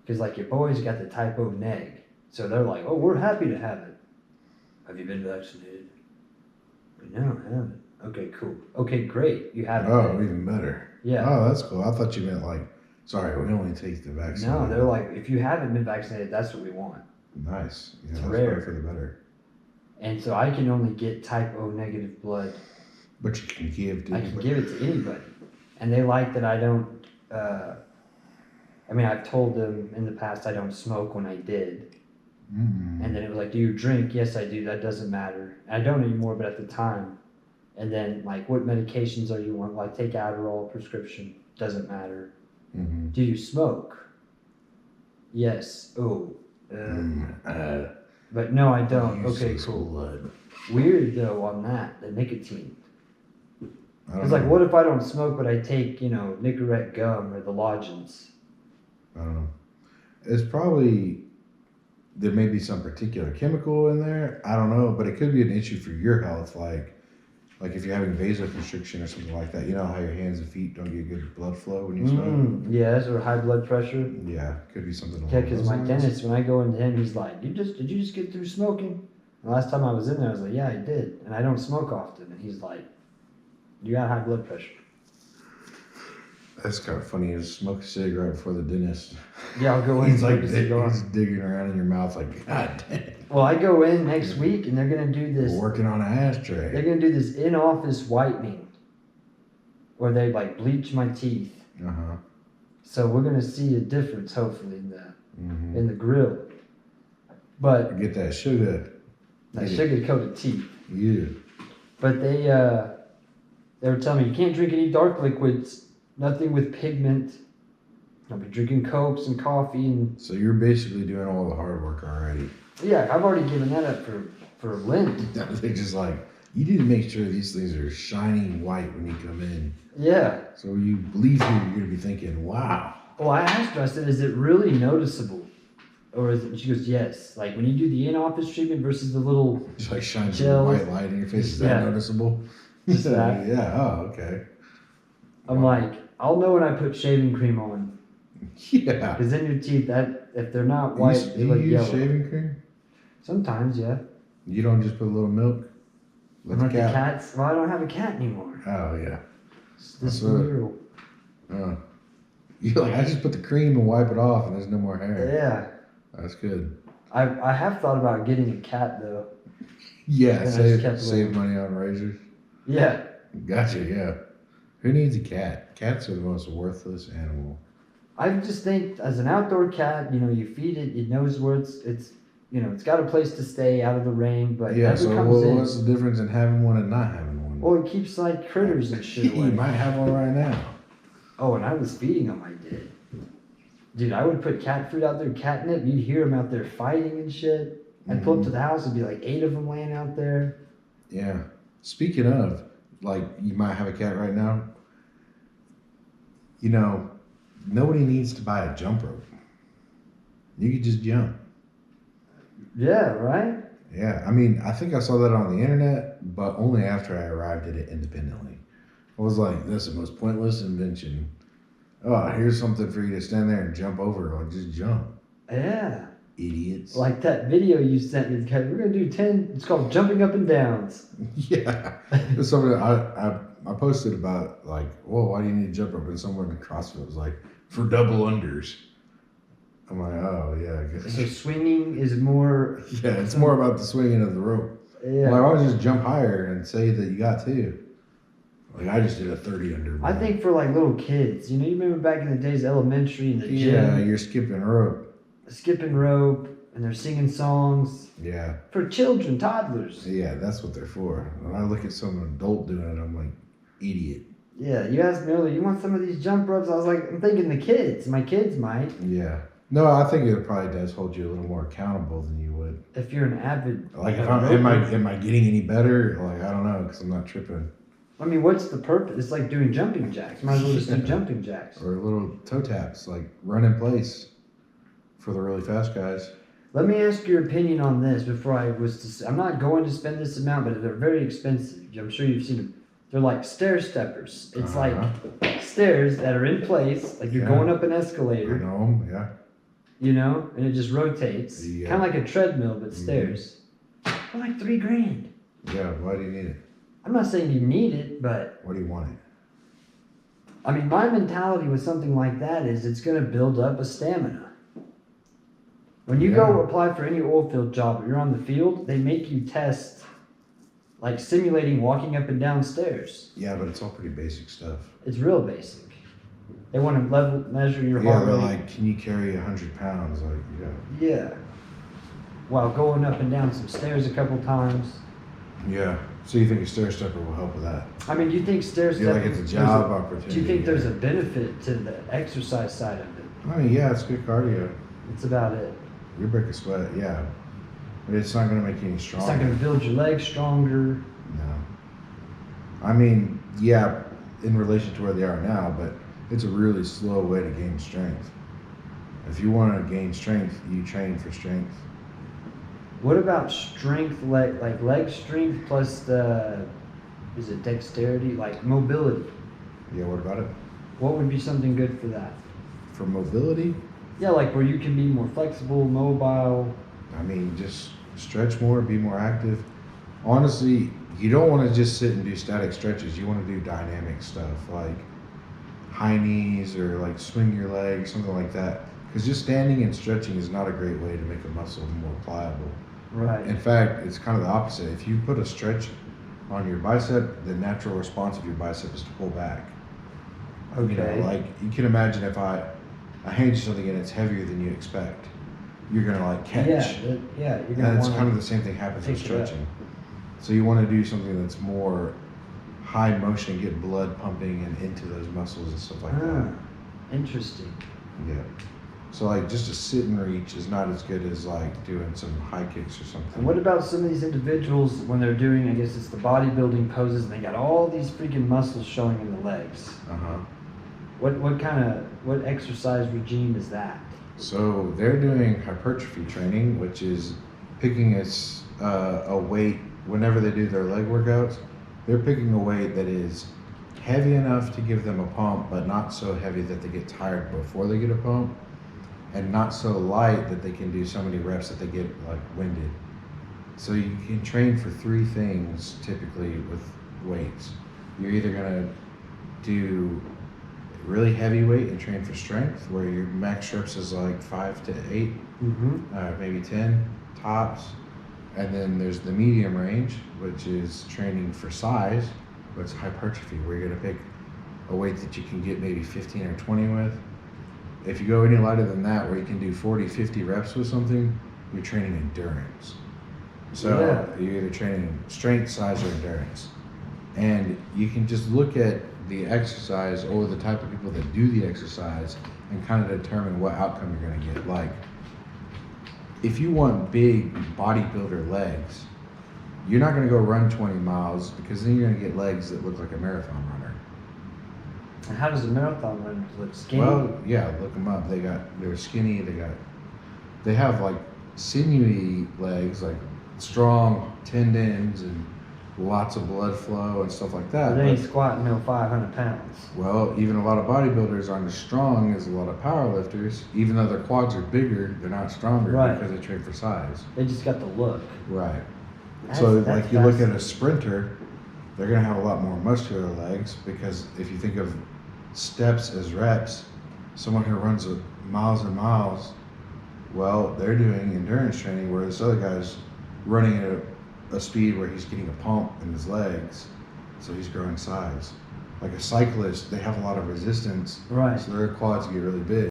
Because, like, your boys got the type O neg. So they're like, oh, we're happy to have it. Have you been vaccinated? No, I haven't. Okay, cool. Okay, great. You haven't. Oh, even better. Yeah. Oh, that's cool. I thought you meant like, sorry, we only take the vaccine. No, they're like, if you haven't been vaccinated, that's what we want. Nice. Yeah, It's that's rare. better for the better. And so I can only get type O negative blood. But you can give to I can give it to anybody. And they like that I don't, I mean, I've told them in the past I don't smoke when I did. Mm-hmm. And then it was like, do you drink? Yes, I do. That doesn't matter. I don't anymore, but at the time. And then, like, what medications are you on? Like, take Adderall, prescription. Doesn't matter. Mm-hmm. Do you smoke? Yes. Oh. But no, I don't. Okay, cool. Blood. Weird, though, on that, the nicotine. I don't It's know. like, what if I don't smoke, but I take, you know, Nicorette gum or the Lodgins? I don't know. It's probably, there may be some particular chemical in there. I don't know, but it could be an issue for your health. Like if you're having vasoconstriction or something like that. You know how your hands and feet don't get good blood flow when you smoke? Yes, or high blood pressure. Yeah, could be something. Yeah, along because those my lines. dentist, when I go into him, he's like, did you just get through smoking? The last time I was in there, I was like, yeah, I did. And I don't smoke often. And he's like, you got high blood pressure. That's kind of funny. Is smoke a cigarette before the dentist? Yeah, I'll go in and He's like smoke a cigar. he's digging around in your mouth like, God damn. Well, I go in next week and they're going to do this. Working on an They're ashtray. going to do this in-office whitening where they like bleach my teeth. Uh-huh. So we're going to see a difference, hopefully, Mm-hmm. in the grill. But Get that sugar. that Yeah. sugar-coated teeth. Yeah. But they were telling me you can't drink any dark liquids, nothing with pigment. I'll be drinking Cokes and coffee and So you're basically doing all the hard work already. yeah, I've already given that up for Lent. They're just like, you need to make sure these things are shining white when you come in. Yeah. So you leave here, you're gonna be thinking, wow. Well, I asked her. I said, "Is it really noticeable?" Or is it? She goes, "Yes." Like when you do the in-office treatment versus the little It's like shines a gels. white light in your face. Is that Yeah. noticeable? Just that. Yeah. Oh, okay. I'm like, I'll know when I put shaving cream on Yeah. because then your teeth that if they're not Do white, you, they do you look use yellow. shaving cream? Sometimes, yeah. You don't just put a little milk? Let Like the the cat. cats. Well, I don't have a cat anymore. Oh yeah. It's That's this right. little. Oh. You're like, I just put the cream and wipe it off, and there's no more hair. Yeah. That's good. I have thought about getting a cat though. Yeah. And I just kept Save little- money on razors. Yeah. Gotcha. Yeah. Who needs a cat? Cats are the most worthless animal. I just think as an outdoor cat, you know, you feed it, it knows where it's you know, it's got a place to stay out of the rain, but Yeah. never So comes in. what's the difference in having one and not having one? Well, it keeps like critters and shit You away. might have one right now. Oh, and I was feeding them, I did. Dude, I would put cat food out there, catnip. You'd hear them out there fighting and shit. I'd pull up to the house, it'd be like 8 of them laying out there. Yeah. Speaking of, like, you might have a cat right now. You know, nobody needs to buy a jump rope. You could just jump. Yeah, right? Yeah. I mean, I think I saw that on the internet, but only after I arrived at it independently. I was like, that's the most pointless invention. Oh, here's something for you to stand there and jump over. Like, just jump. Yeah. Idiots. Like that video you sent me, we're going to do 10, it's called Jumping Up and Downs. Yeah. It's something I posted about, like, whoa, why do you need to jump rope? And someone in CrossFit was like, for double unders. I'm like, oh, yeah, I guess. So swinging is more, Yeah, it's more about the swinging of the rope. yeah. Like, why don't you just jump higher and say that you got two? Like, I just did a 30 under. I think for like little kids, you know, you remember back in the days, elementary in the Yeah, gym, you're skipping rope. skipping rope, and they're singing songs Yeah. for children, toddlers. Yeah, that's what they're for. When I look at some adult doing it, I'm like, idiot. Yeah, you asked me earlier, you want some of these jump ropes? I was like, I'm thinking the kids. My kids might. Yeah. No, I think it probably does hold you a little more accountable than you would. If you're an avid. Like, if am I getting any better? Like, I don't know, because I'm not tripping. I mean, what's the purpose? It's like doing jumping jacks. Might as well just do jumping jacks. Or little toe taps, like run in place for the really fast guys. Let me ask your opinion on this before I was to say. I'm not going to spend this amount, but they're very expensive. I'm sure you've seen them. They're like stair steppers. It's like stairs that are in place, like you're going up an escalator. I know, yeah. You know, and it just rotates. Yeah. Kind of like a treadmill, but stairs. For like $3,000. Yeah, why do you need it? I'm not saying you need it, but. What do you want it? I mean, my mentality with something like that is it's going to build up a stamina. When you go apply for any oil field job, you're on the field, they make you test, like simulating walking up and down stairs. Yeah, but it's all pretty basic stuff. It's real basic. They want to measure your heart rate. Yeah, they're like, can you carry 100 pounds? Like, yeah. Yeah. While going up and down some stairs a couple times. Yeah. So you think a stair stepper will help with that? I mean, do you think stair stepping... Yeah, like it's a job opportunity. Do you think there's a benefit to the exercise side of it? I mean, yeah, it's good cardio. It's about it. You break a sweat, yeah. But it's not going to make you any stronger. It's not going to build your legs stronger. No. I mean, yeah, in relation to where they are now, but it's a really slow way to gain strength. If you want to gain strength, you train for strength. What about strength, like leg strength plus is it dexterity, like mobility? Yeah, what about it? What would be something good for that? For mobility? Yeah, like where you can be more flexible, mobile. I mean, just stretch more, be more active. Honestly, you don't want to just sit and do static stretches. You want to do dynamic stuff like high knees or like swing your legs, something like that. Because just standing and stretching is not a great way to make a muscle more pliable. Right. In fact, it's kind of the opposite. If you put a stretch on your bicep, the natural response of your bicep is to pull back. Okay. You know, like you can imagine if I hand you something and it's heavier than you expect, you're gonna like catch. Yeah, you're gonna. And it's kind of the same thing happens with stretching. So you want to do something that's more high motion, get blood pumping and into those muscles and stuff like that. Interesting. Yeah. So like just a sit and reach is not as good as like doing some high kicks or something. And what about some of these individuals when they're doing, I guess it's the bodybuilding poses, and they got all these freaking muscles showing in the legs? What exercise regime is that? So they're doing hypertrophy training, which is picking a weight whenever they do their leg workouts. They're picking a weight that is heavy enough to give them a pump, but not so heavy that they get tired before they get a pump, and not so light that they can do so many reps that they get like winded. So you can train for three things typically with weights. You're either gonna do really heavy weight and train for strength, where your max reps is like 5 to 8, maybe 10 tops. And then there's the medium range, which is training for size, but it's hypertrophy, where you're gonna pick a weight that you can get maybe 15 or 20 with. If you go any lighter than that, where you can do 40, 50 reps with something, you're training endurance. So you're either training strength, size, or endurance. And you can just look at the exercise or the type of people that do the exercise and kind of determine what outcome you're gonna get. Like, if you want big bodybuilder legs, you're not gonna go run 20 miles because then you're gonna get legs that look like a marathon runner. And how does a marathon runner look? Skinny? Well, yeah, look them up. They're skinny. They have like sinewy legs, like strong tendons and lots of blood flow and stuff like that. But they ain't squatting no 500 pounds. Well, even a lot of bodybuilders aren't as strong as a lot of powerlifters. Even though their quads are bigger, they're not stronger because they train for size. They just got the look. Right. That's like you look at a sprinter, they're gonna have a lot more muscular legs, because if you think of steps as reps, someone who runs miles and miles, well, they're doing endurance training, where this other guy's running at a speed where he's getting a pump in his legs, so he's growing size. Like a cyclist, they have a lot of resistance, right? So their quads get really big.